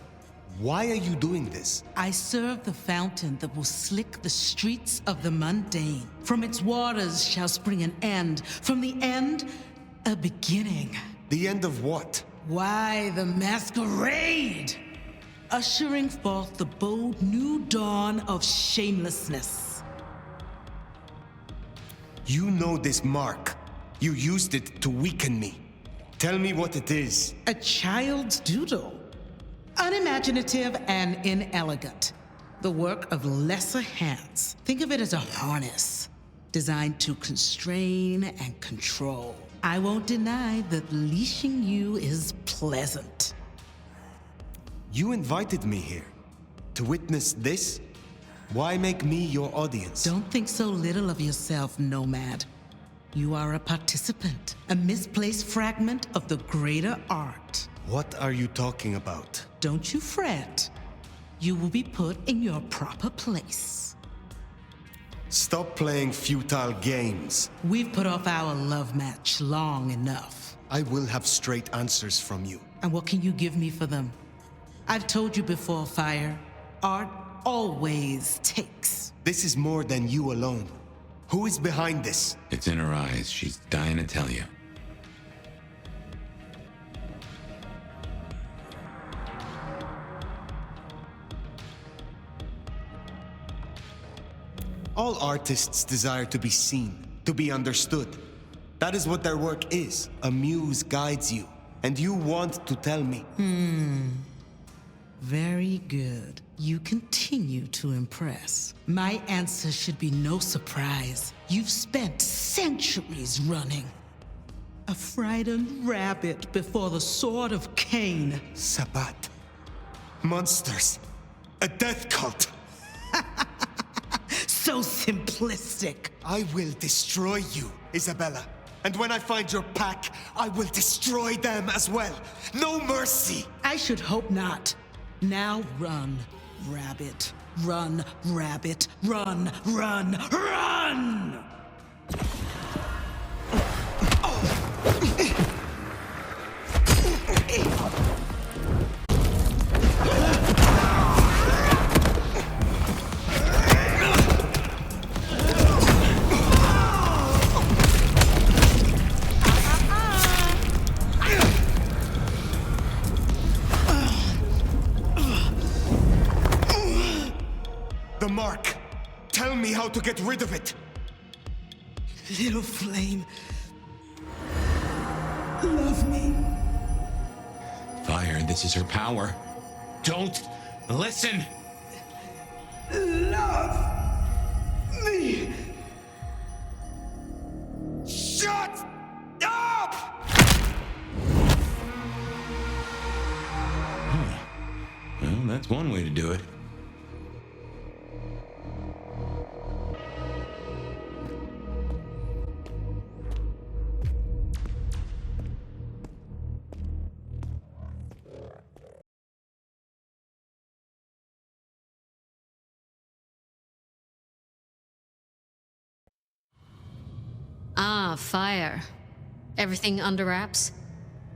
Why are you doing this? I serve the fountain that will slick the streets of the mundane. From its waters shall spring an end. From the end, a beginning. The end of what? Why, the masquerade! ushering forth the bold new dawn of shamelessness. You know this mark. You used it to weaken me. Tell me what it is. A child's doodle. Unimaginative and inelegant. The work of lesser hands. Think of it as a harness designed to constrain and control. I won't deny that leashing you is pleasant. You invited me here to witness this? Why make me your audience? Don't think so little of yourself, Nomad. You are a participant, a misplaced fragment of the greater art. What are you talking about? Don't you fret. You will be put in your proper place. Stop playing futile games. We've put off our love match long enough. I will have straight answers from you. And what can you give me for them? I've told you before, Fire. Art always takes. This is more than you alone. Who is behind this? It's in her eyes. She's dying to tell you. All artists desire to be seen, to be understood. That is what their work is. A muse guides you, and you want to tell me. Very good. You continue to impress. My answer should be no surprise. You've spent centuries running. A frightened rabbit before the sword of Cain. Sabbat. Monsters. A death cult. So simplistic. I will destroy you, Isabella. And when I find your pack, I will destroy them as well. No mercy. I should hope not. Now run, rabbit. Run, rabbit. Run, run, run! The mark. Tell me how to get rid of it. Little flame. Love me. Fire, this is her power. Don't listen! Love me. Shut up! Well, that's one way to do it. Ah, Fire. Everything under wraps?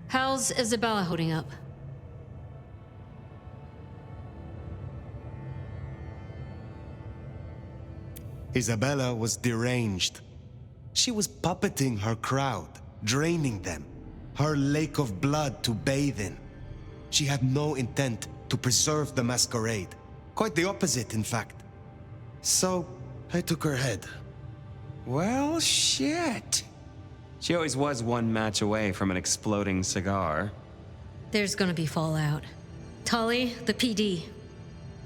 How's Isabella holding up? Isabella was deranged. She was puppeting her crowd, draining them. Her lake of blood to bathe in. She had no intent to preserve the masquerade. Quite the opposite, in fact. So, I took her head. Well, shit. She always was one match away from an exploding cigar. There's gonna be fallout. Tully, the PD.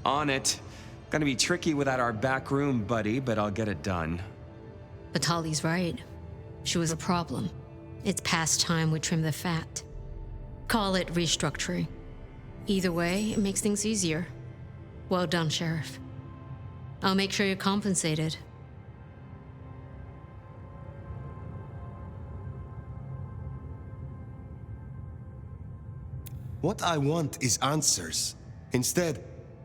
On it. Gonna be tricky without our back room buddy, but I'll get it done. But Tully's right. She was a problem. It's past time we trim the fat. Call it restructuring. Either way, it makes things easier. Well done, Sheriff. I'll make sure you're compensated. What I want is answers. Instead,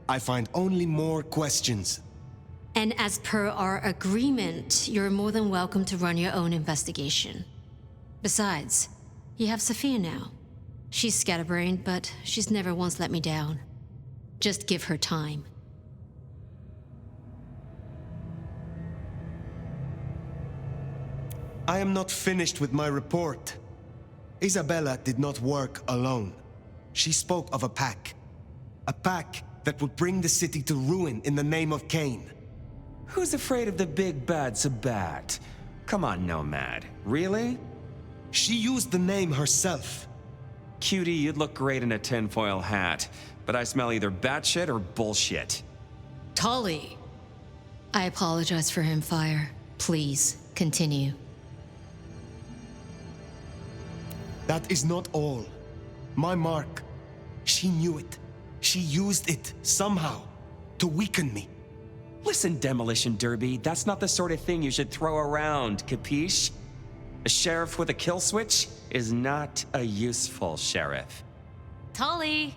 I find only more questions. And as per our agreement, you're more than welcome to run your own investigation. Besides, you have Sophia now. She's scatterbrained, but she's never once let me down. Just give her time. I am not finished with my report. Isabella did not work alone. She spoke of a pack. A pack that would bring the city to ruin in the name of Cain. Who's afraid of the big bad Sabat? Come on, Nomad. Really? She used the name herself. Cutie, you'd look great in a tinfoil hat, but I smell either batshit or bullshit. Tolly! I apologize for him, Fire. Please, continue. That is not all. My mark. She knew it. She used it, somehow, to weaken me. Listen, Demolition Derby, that's not the sort of thing you should throw around, capiche? A sheriff with a kill switch is not a useful sheriff. Tolly!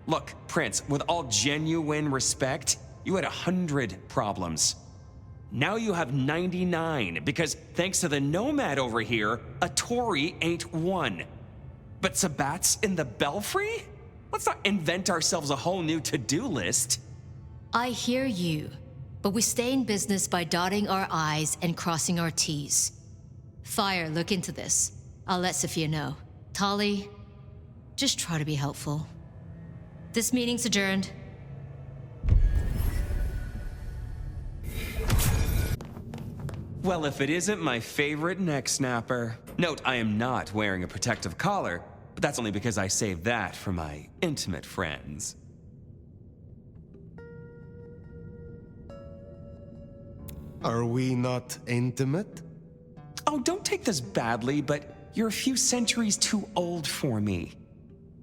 Look, Prince, with all genuine respect, you had 100 problems. Now you have 99, because thanks to the Nomad over here, a Tory ain't one. But Sabat's in the Belfry? Let's not invent ourselves a whole new to-do list. I hear you, but we stay in business by dotting our I's and crossing our T's. Fire, look into this. I'll let Sophia know. Tolly, just try to be helpful. This meeting's adjourned. Well, if it isn't my favorite neck snapper. Note, I am not wearing a protective collar, but that's only because I saved that for my intimate friends. Are we not intimate? Oh, don't take this badly, but you're a few centuries too old for me.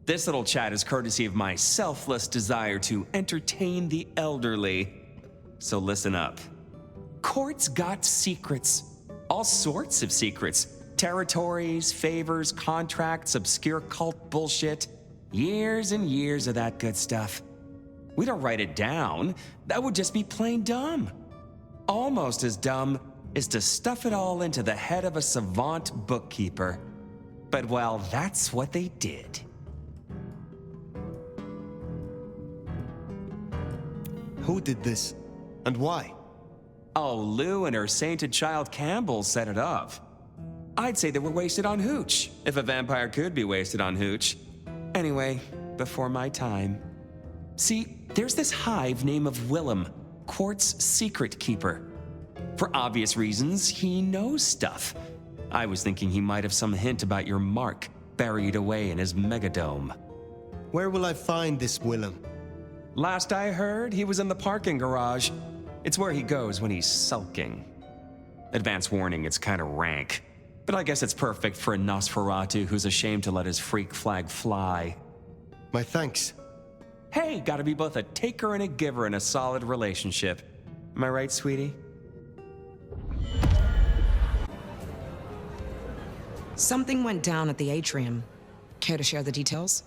This little chat is courtesy of my selfless desire to entertain the elderly. So listen up. Court's got secrets. All sorts of secrets. Territories, favors, contracts, obscure cult bullshit. Years and years of that good stuff. We don't write it down. That would just be plain dumb. Almost as dumb is to stuff it all into the head of a savant bookkeeper. But well, that's what they did. Who did this? And why? Oh, Lou and her sainted child Campbell set it up. I'd say they were wasted on hooch, if a vampire could be wasted on hooch. Anyway, before my time. See, there's this hive named of Willem, Quart's secret keeper. For obvious reasons, he knows stuff. I was thinking he might have some hint about your mark buried away in his megadome. Where will I find this Willem? Last I heard, he was in the parking garage. It's where he goes when he's sulking. Advance warning, it's kind of rank. But I guess it's perfect for a Nosferatu who's ashamed to let his freak flag fly. My thanks. Hey, gotta be both a taker and a giver in a solid relationship. Am I right, sweetie? Something went down at the atrium. Care to share the details?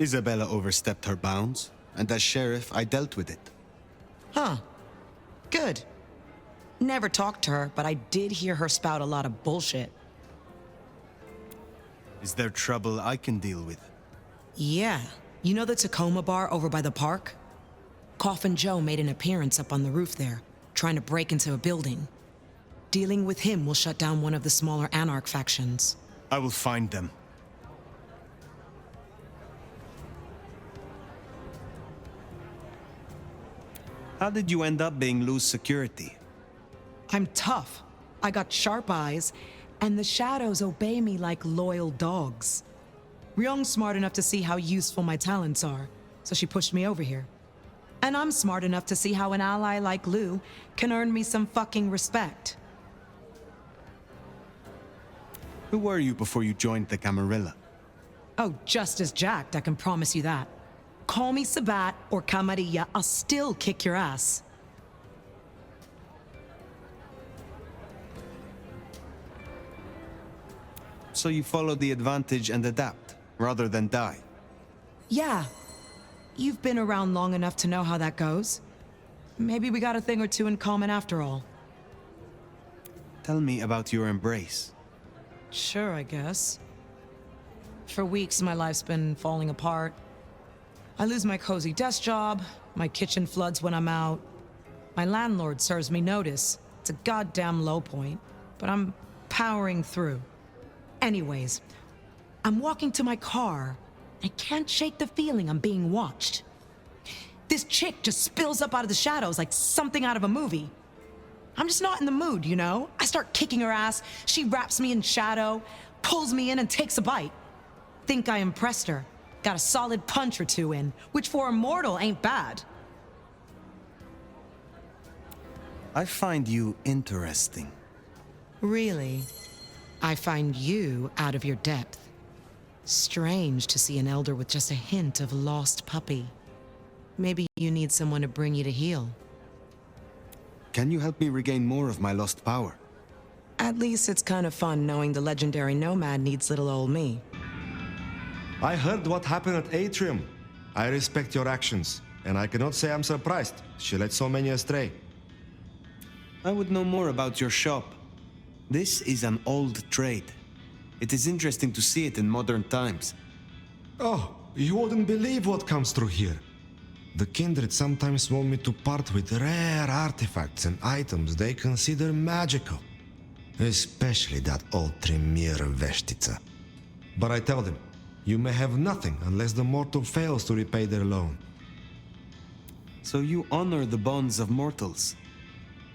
Isabella overstepped her bounds, and as sheriff, I dealt with it. Huh. Good. Never talked to her, but I did hear her spout a lot of bullshit. Is there trouble I can deal with? Yeah. You know the Tacoma bar over by the park? Coffin Joe made an appearance up on the roof there, trying to break into a building. Dealing with him will shut down one of the smaller Anarch factions. I will find them. How did you end up being loose security? I'm tough. I got sharp eyes, and the shadows obey me like loyal dogs. Ryong's smart enough to see how useful my talents are, so she pushed me over here. And I'm smart enough to see how an ally like Lou can earn me some fucking respect. Who were you before you joined the Camarilla? Oh, just as jacked, I can promise you that. Call me Sabat or Camarilla, I'll still kick your ass. So you follow the advantage and adapt, rather than die? Yeah. You've been around long enough to know how that goes. Maybe we got a thing or two in common after all. Tell me about your embrace. Sure, I guess. For weeks, my life's been falling apart. I lose my cozy desk job, my kitchen floods when I'm out. My landlord serves me notice. It's a goddamn low point, but I'm powering through. Anyways, I'm walking to my car I can't shake the feeling I'm being watched. This chick just spills up out of the shadows like something out of a movie. I'm just not in the mood, you know? I start kicking her ass, she wraps me in shadow, pulls me in and takes a bite. Think I impressed her. Got a solid punch or two in, which for a mortal ain't bad. I find you interesting. Really? I find you out of your depth. Strange to see an elder with just a hint of lost puppy. Maybe you need someone to bring you to heal. Can you help me regain more of my lost power? At least it's kind of fun knowing the legendary nomad needs little old me. I heard what happened at Atrium. I respect your actions, and I cannot say I'm surprised. She led so many astray. I would know more about your shop. This is an old trade. It is interesting to see it in modern times. Oh, you wouldn't believe what comes through here. The kindred sometimes want me to part with rare artifacts and items they consider magical. Especially that old Tremere Veshtica. But I tell them, you may have nothing unless the mortal fails to repay their loan. So you honor the bonds of mortals.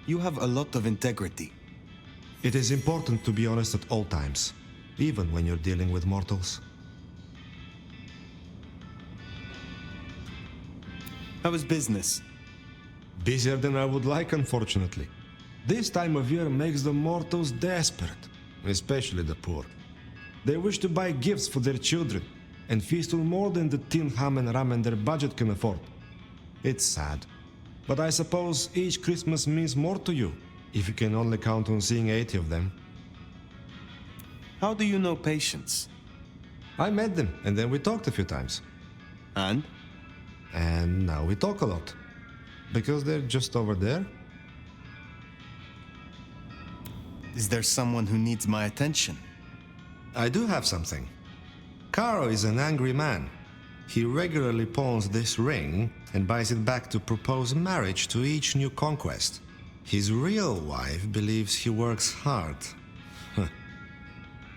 You have a lot of integrity. It is important to be honest at all times, even when you're dealing with mortals. How is business? Busier than I would like, unfortunately. This time of year makes the mortals desperate, especially the poor. They wish to buy gifts for their children, and feast on more than the tin ham and ramen their budget can afford. It's sad, but I suppose each Christmas means more to you, if you can only count on seeing 80 of them. How do you know patience? I met them, and then we talked a few times. And? And now we talk a lot. Because they're just over there. Is there someone who needs my attention? I do have something. Caro is an angry man. He regularly pawns this ring and buys it back to propose marriage to each new conquest. His real wife believes he works hard.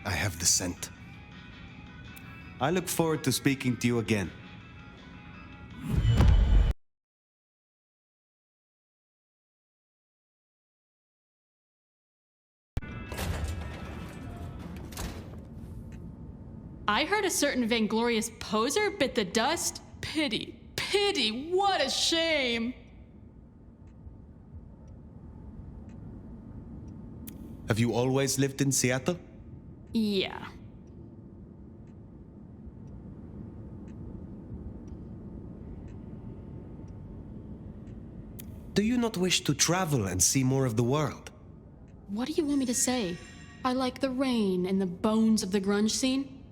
I have the scent. I look forward to speaking to you again. I heard a certain vainglorious poser bit the dust. Pity, pity, what a shame! Have you always lived in Seattle? Yeah. Do you not wish to travel and see more of the world? What do you want me to say? I like the rain and the bones of the grunge scene.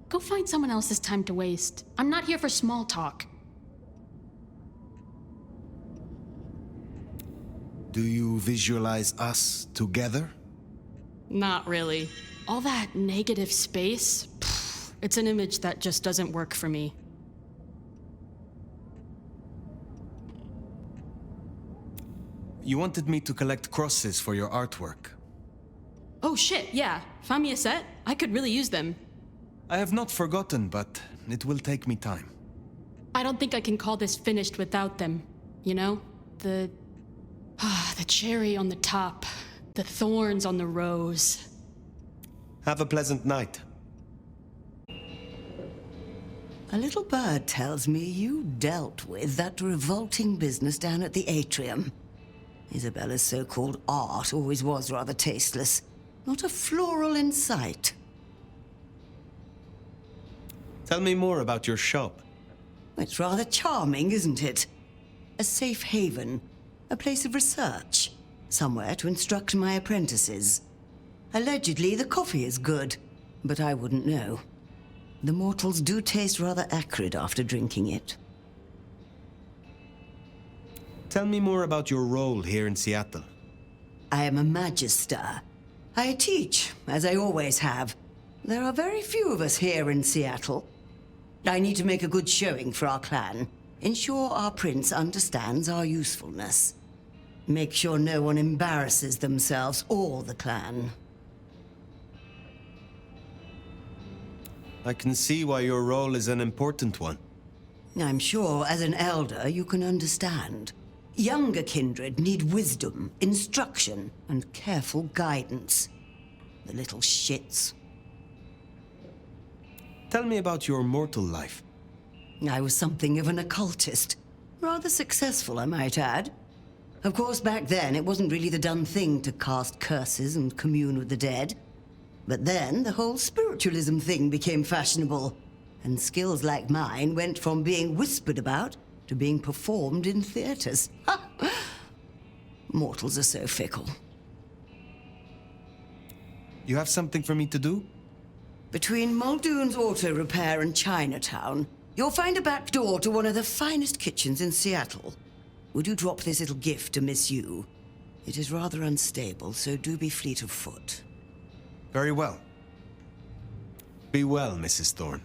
Go find someone else's time to waste. I'm not here for small talk. Do you visualize us together? Not really. All that negative space, it's an image that just doesn't work for me. You wanted me to collect crosses for your artwork. Oh shit, yeah. Find me a set? I could really use them. I have not forgotten, but it will take me time. I don't think I can call this finished without them. You know? The cherry on the top. The thorns on the rose. Have a pleasant night. A little bird tells me you dealt with that revolting business down at the Atrium. Isabella's so-called art always was rather tasteless. Not a floral in sight. Tell me more about your shop. It's rather charming, isn't it? A safe haven, a place of research, somewhere to instruct my apprentices. Allegedly, the coffee is good, but I wouldn't know. The mortals do taste rather acrid after drinking it. Tell me more about your role here in Seattle. I am a magister. I teach, as I always have. There are very few of us here in Seattle. I need to make a good showing for our clan. Ensure our prince understands our usefulness. Make sure no one embarrasses themselves or the clan. I can see why your role is an important one. I'm sure as an elder you can understand. Younger kindred need wisdom, instruction, and careful guidance. The little shits. Tell me about your mortal life. I was something of an occultist. Rather successful, I might add. Of course, back then, it wasn't really the done thing to cast curses and commune with the dead. But then, the whole spiritualism thing became fashionable, and skills like mine went from being whispered about to being performed in theaters. Mortals are so fickle. You have something for me to do? Between Muldoon's Auto Repair and Chinatown, you'll find a back door to one of the finest kitchens in Seattle. Would you drop this little gift to Miss Yu? It is rather unstable, so do be fleet of foot. Very well. Be well, Mrs. Thorne.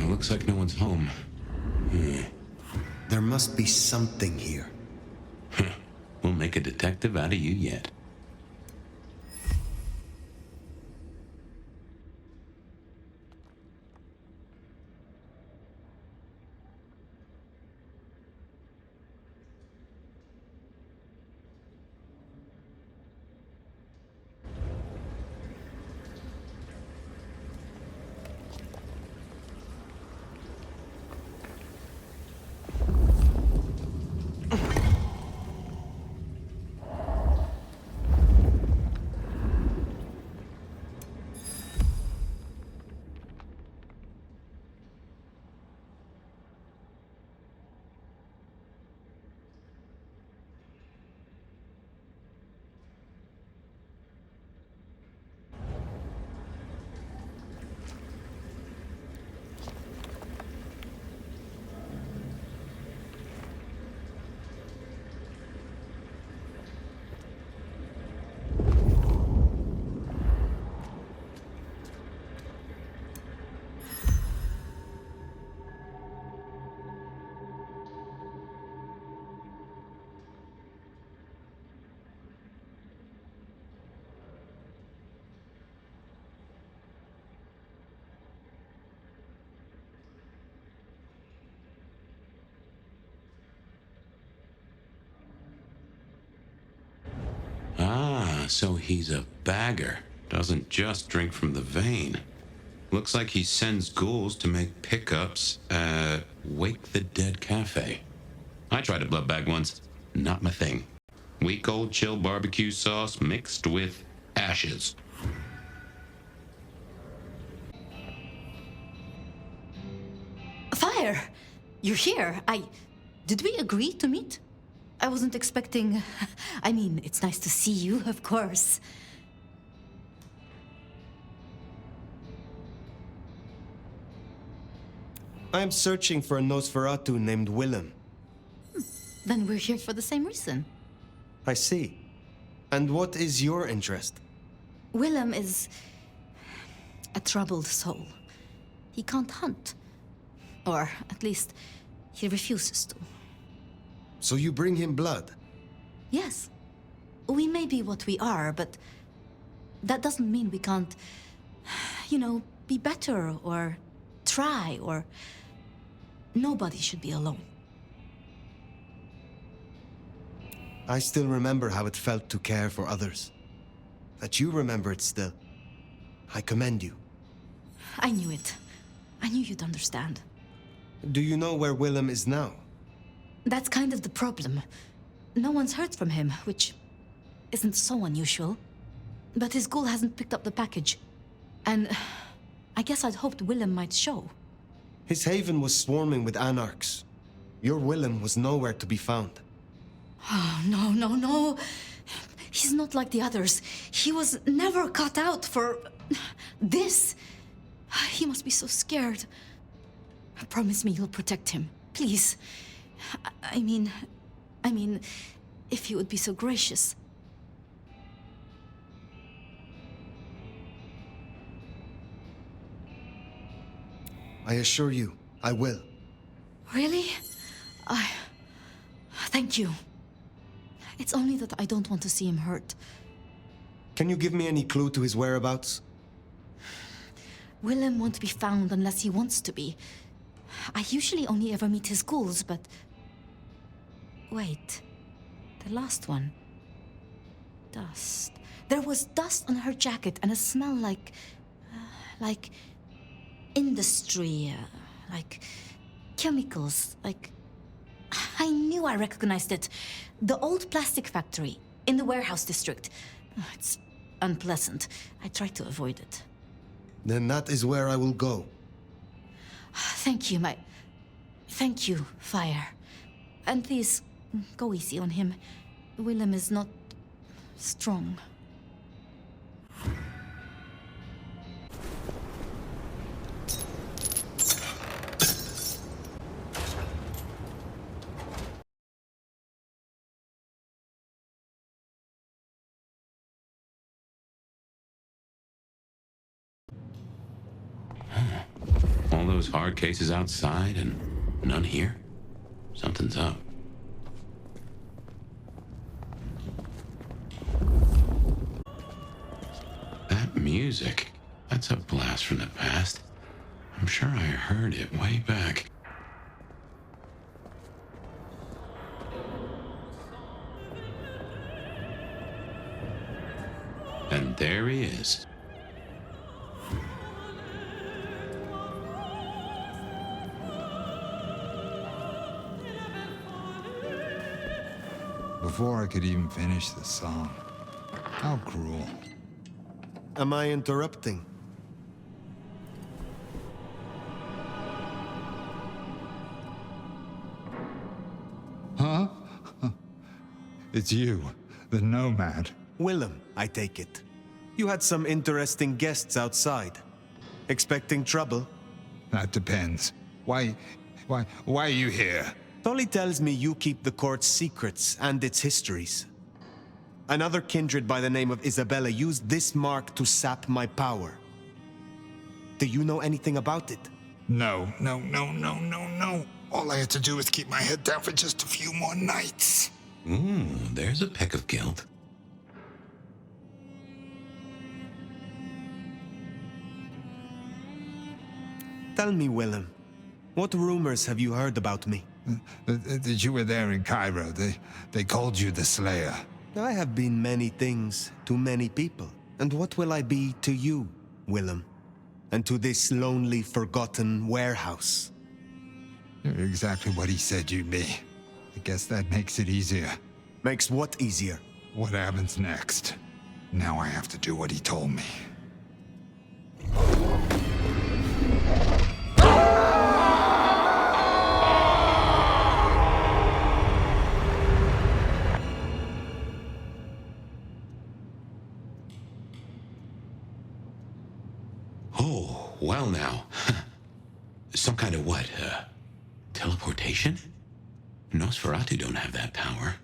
Looks like no one's home. There must be something here. We'll make a detective out of you yet. Ah, so he's a bagger. Doesn't just drink from the vein. Looks like he sends ghouls to make pickups at Wake the Dead Cafe. I tried a blood bag once. Not my thing. Weak old chill barbecue sauce mixed with ashes. Fire! You're here. Did we agree to meet? I wasn't expecting... I mean, it's nice to see you, of course. I am searching for a Nosferatu named Willem. Then we're here for the same reason. I see. And what is your interest? Willem is... a troubled soul. He can't hunt. Or, at least, he refuses to. So you bring him blood? Yes. We may be what we are, but that doesn't mean we can't, be better or try or... Nobody should be alone. I still remember how it felt to care for others. That you remember it still. I commend you. I knew it. I knew you'd understand. Do you know where Willem is now? That's kind of the problem. No one's heard from him, which isn't so unusual. But his ghoul hasn't picked up the package. And I guess I'd hoped Willem might show. His haven was swarming with anarchs. Your Willem was nowhere to be found. Oh, no. He's not like the others. He was never cut out for... this. He must be so scared. Promise me you'll protect him. Please. I mean, if you would be so gracious. I assure you, I will. Really? Thank you. It's only that I don't want to see him hurt. Can you give me any clue to his whereabouts? Willem won't be found unless he wants to be. I usually only ever meet his ghouls, but... Wait. The last one. Dust. There was dust on her jacket and a smell like industry, like chemicals, like... I knew I recognized it. The old plastic factory in the warehouse district. It's unpleasant. I tried to avoid it. Then that is where I will go. Thank you, Thank you, Fire. And please, go easy on him. Willem is not... strong. All those hard cases outside and none here? Something's up. That music, that's a blast from the past. I'm sure I heard it way back. And there he is. Before I could even finish the song. How cruel. Am I interrupting? Huh? It's you, the nomad. Willem, I take it. You had some interesting guests outside. Expecting trouble? That depends. Why are you here? Tolly tells me you keep the court's secrets and its histories. Another kindred by the name of Isabella used this mark to sap my power. Do you know anything about it? No. All I had to do was keep my head down for just a few more nights. There's a peck of guilt. Tell me, Willem, what rumors have you heard about me? That you were there in Cairo. They called you the Slayer. I have been many things to many people. And what will I be to you, Willem? And to this lonely, forgotten warehouse? You're exactly what he said you'd be. I guess that makes it easier. Makes what easier? What happens next? Now I have to do what he told me. Oh, well now. Some kind of what? Teleportation? Nosferatu don't have that power.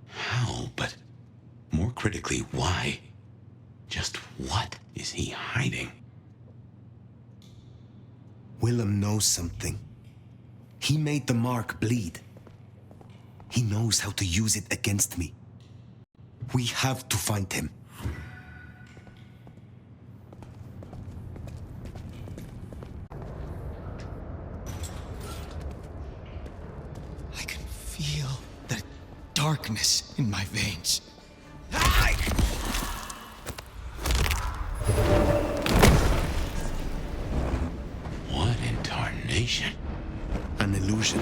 How? But more critically, why? Just what is he hiding? Willem knows something. He made the mark bleed. He knows how to use it against me. We have to find him. I can feel the darkness in my veins. What in tarnation? An illusion.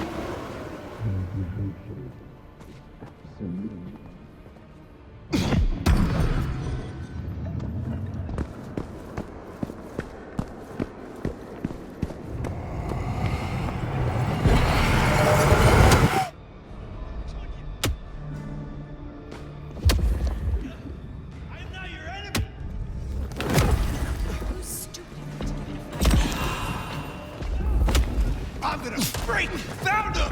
I'm gonna break! Found him!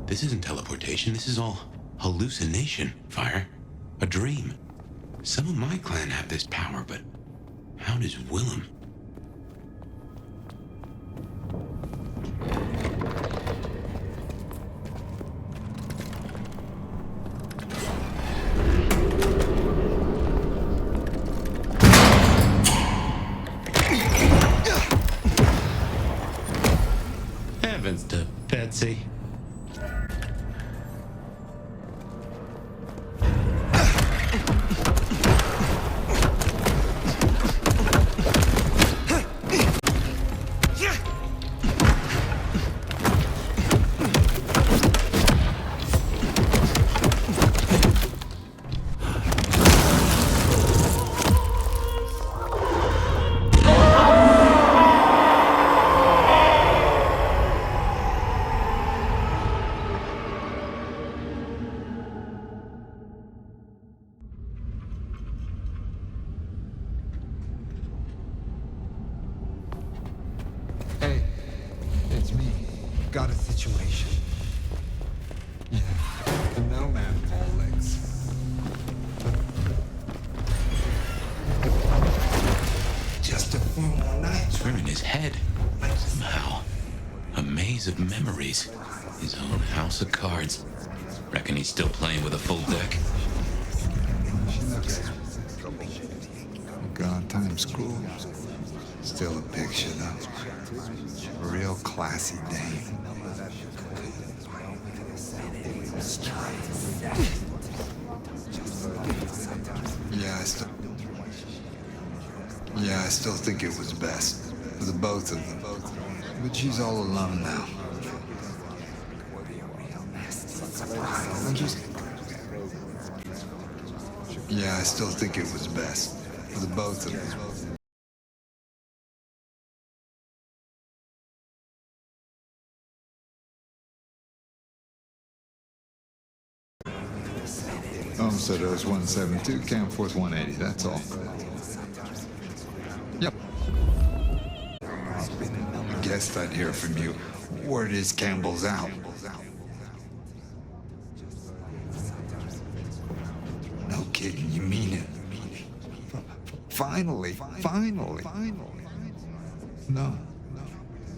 This isn't teleportation, this is all hallucination, Fire. A dream. Some of my clan have this power, but how does Willem? Heavens to Betsy. Hey, it's me. Got a situation. Yeah, the nomad legs. Just a few more nights. We're in his head. Somehow. A maze of memories. His own house of cards. Reckon he's still playing with a full deck. She looks gone Times School. Still a picture though. A real classy dame. Yeah, I still think it was best for the both of them. But she's all alone now. Yeah, I still think it was best for the both of them. Homestead O's 172, Camforth 180, that's all. Yep. I guessed I'd hear from you. Word is Campbell's out. No kidding, you mean it. Finally. No.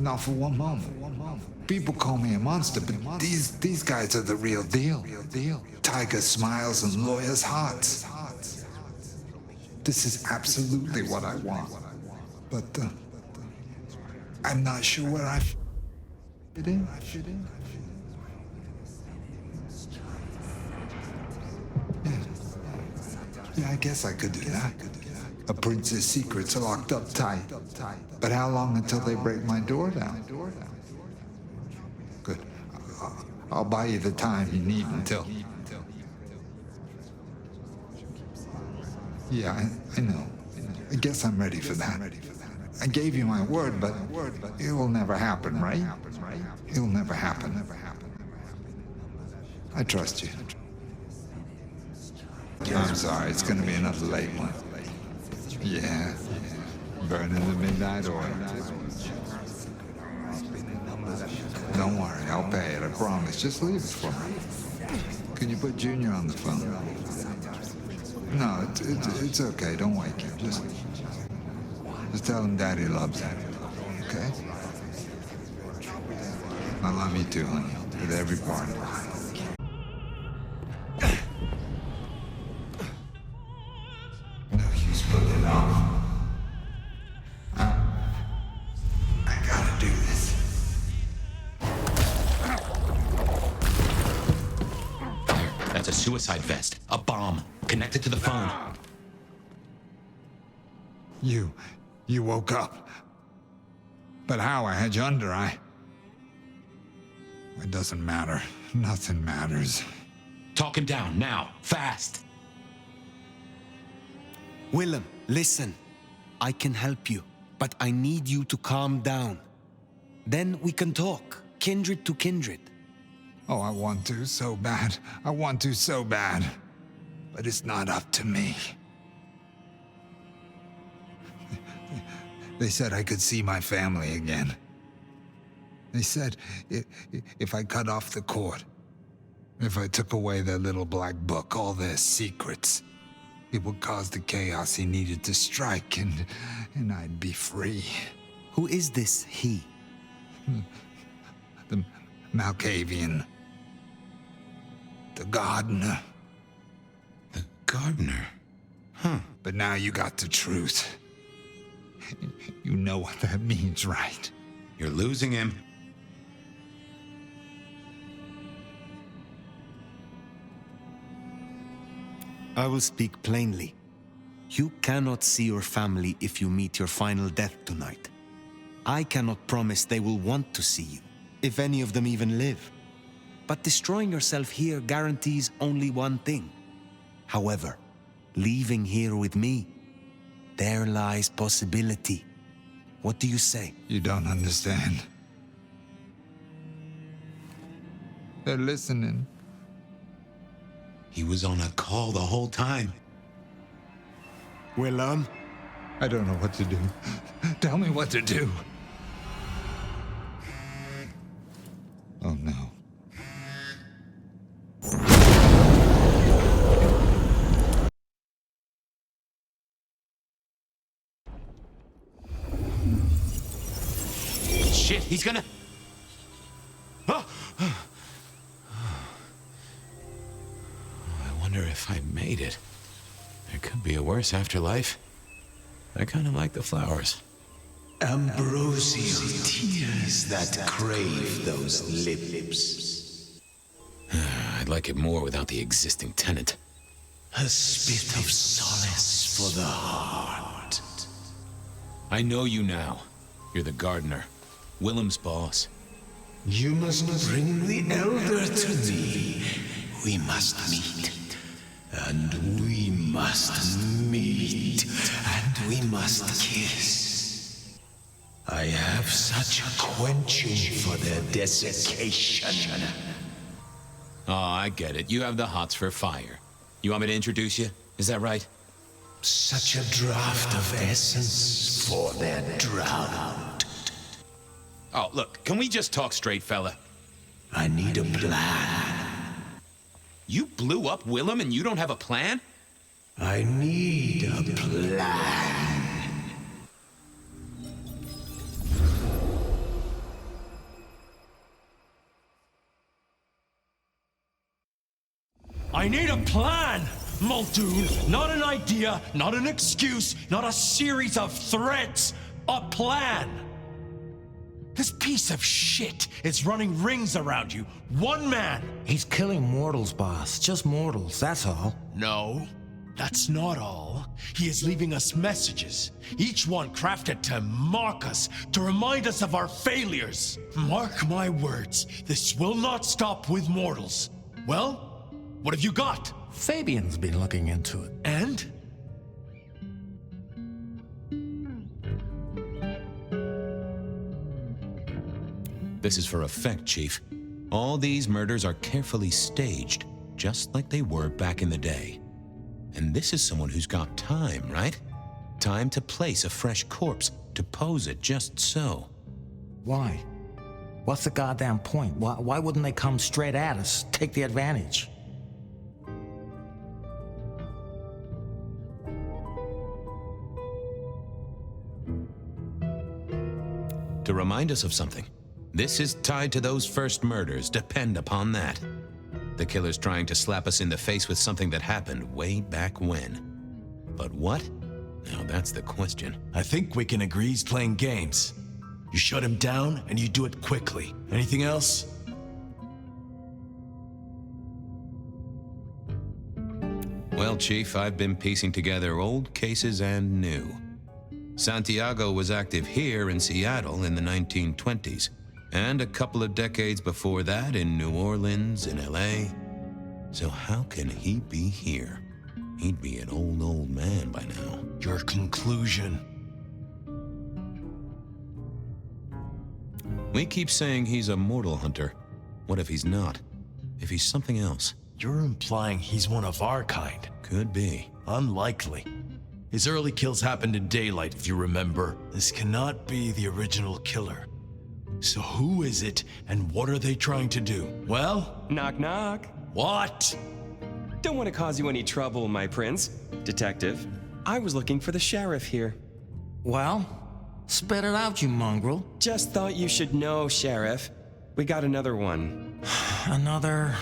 Not for one moment. People call me a monster, but these guys are the real deal. Tiger smiles and lawyers' hearts. This is absolutely what I want. But I'm not sure where I fit in. Yeah, I guess I could do that. A prince's secrets are locked up tight. But how long until they break my door down? Good. I'll buy you the time you need until... Yeah, I know. I guess I'm ready for that. I gave you my word, but it will never happen, right? It will never happen. I trust you. I'm sorry, it's gonna be another late one. Yeah, burning the midnight oil. Don't worry, I'll pay it, I promise. Just leave it for me. Can you put Junior on the phone? No, it's okay, don't wake him. Just tell him Daddy loves him, okay? I love you too, honey, with every part of it. Suicide vest. A bomb. Connected to the phone. You woke up. But how? I had you under, It doesn't matter. Nothing matters. Talk him down, now. Fast. Willem, listen. I can help you, but I need you to calm down. Then we can talk, kindred to kindred. Oh, I want to so bad. I want to so bad. But it's not up to me. They said I could see my family again. They said if I cut off the cord, if I took away their little black book, all their secrets, it would cause the chaos he needed to strike, and I'd be free. Who is this he? The Malkavian. The gardener. The gardener? Huh. But now you got the truth. You know what that means, right? You're losing him. I will speak plainly. You cannot see your family if you meet your final death tonight. I cannot promise they will want to see you, if any of them even live. But destroying yourself here guarantees only one thing. However, leaving here with me, there lies possibility. What do you say? You don't understand. They're listening. He was on a call the whole time. Willem? I don't know what to do. Tell me what to do. Oh no. Shit, he's gonna... Oh. I wonder if I made it. There could be a worse afterlife. I kind of like the flowers. Ambrosial tears that crave those lips. I'd like it more without the existing tenant. A spit of solace for the heart. I know you now. You're the gardener. Willem's boss. You must bring the elder to me. We must meet. And we must meet. And we must kiss. I have such a quenching for their desiccation. Oh, I get it. You have the hots for fire. You want me to introduce you? Is that right? Such a draught of essence for their drought. Oh, look, can we just talk straight, fella? I need a plan. You blew up Willem and you don't have a plan? I need a plan. I need a plan! Muldoon, not an idea, not an excuse, not a series of threats. A plan! This piece of shit is running rings around you. One man! He's killing mortals, boss. Just mortals, that's all. No, that's not all. He is leaving us messages, each one crafted to mark us, to remind us of our failures. Mark my words, this will not stop with mortals. Well, what have you got? Fabian's been looking into it. And? This is for effect, Chief. All these murders are carefully staged, just like they were back in the day. And this is someone who's got time, right? Time to place a fresh corpse, to pose it just so. Why? What's the goddamn point? Why wouldn't they come straight at us, take the advantage? To remind us of something. This is tied to those first murders, depend upon that. The killer's trying to slap us in the face with something that happened way back when. But what? Now that's the question. I think we can agree he's playing games. You shut him down, and you do it quickly. Anything else? Well, Chief, I've been piecing together old cases and new. Santiago was active here in Seattle in the 1920s, and a couple of decades before that in New Orleans, in LA. So how can he be here? He'd be an old man by now. Your conclusion? We keep saying he's a mortal hunter. What if he's not? If he's something else? You're implying he's one of our kind. Could be. Unlikely. His early kills happened in daylight, if you remember. This cannot be the original killer. So who is it, and what are they trying to do? Well? Knock, knock. What? Don't want to cause you any trouble, my prince. Detective, I was looking for the sheriff here. Well, spit it out, you mongrel. Just thought you should know, Sheriff. We got another one. Another...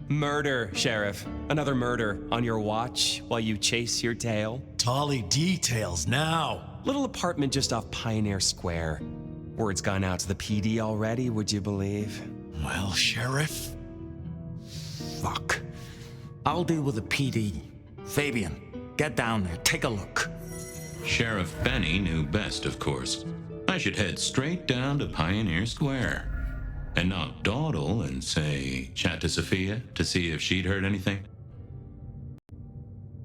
Murder, Sheriff. Another murder on your watch while you chase your tail. Tally details now. Little apartment just off Pioneer Square. Word's gone out to the PD already, would you believe? Well, Sheriff? Fuck. I'll deal with the PD. Fabian, get down there, take a look. Sheriff Benny knew best, of course. I should head straight down to Pioneer Square. And not dawdle and say, chat to Sophia to see if she'd heard anything.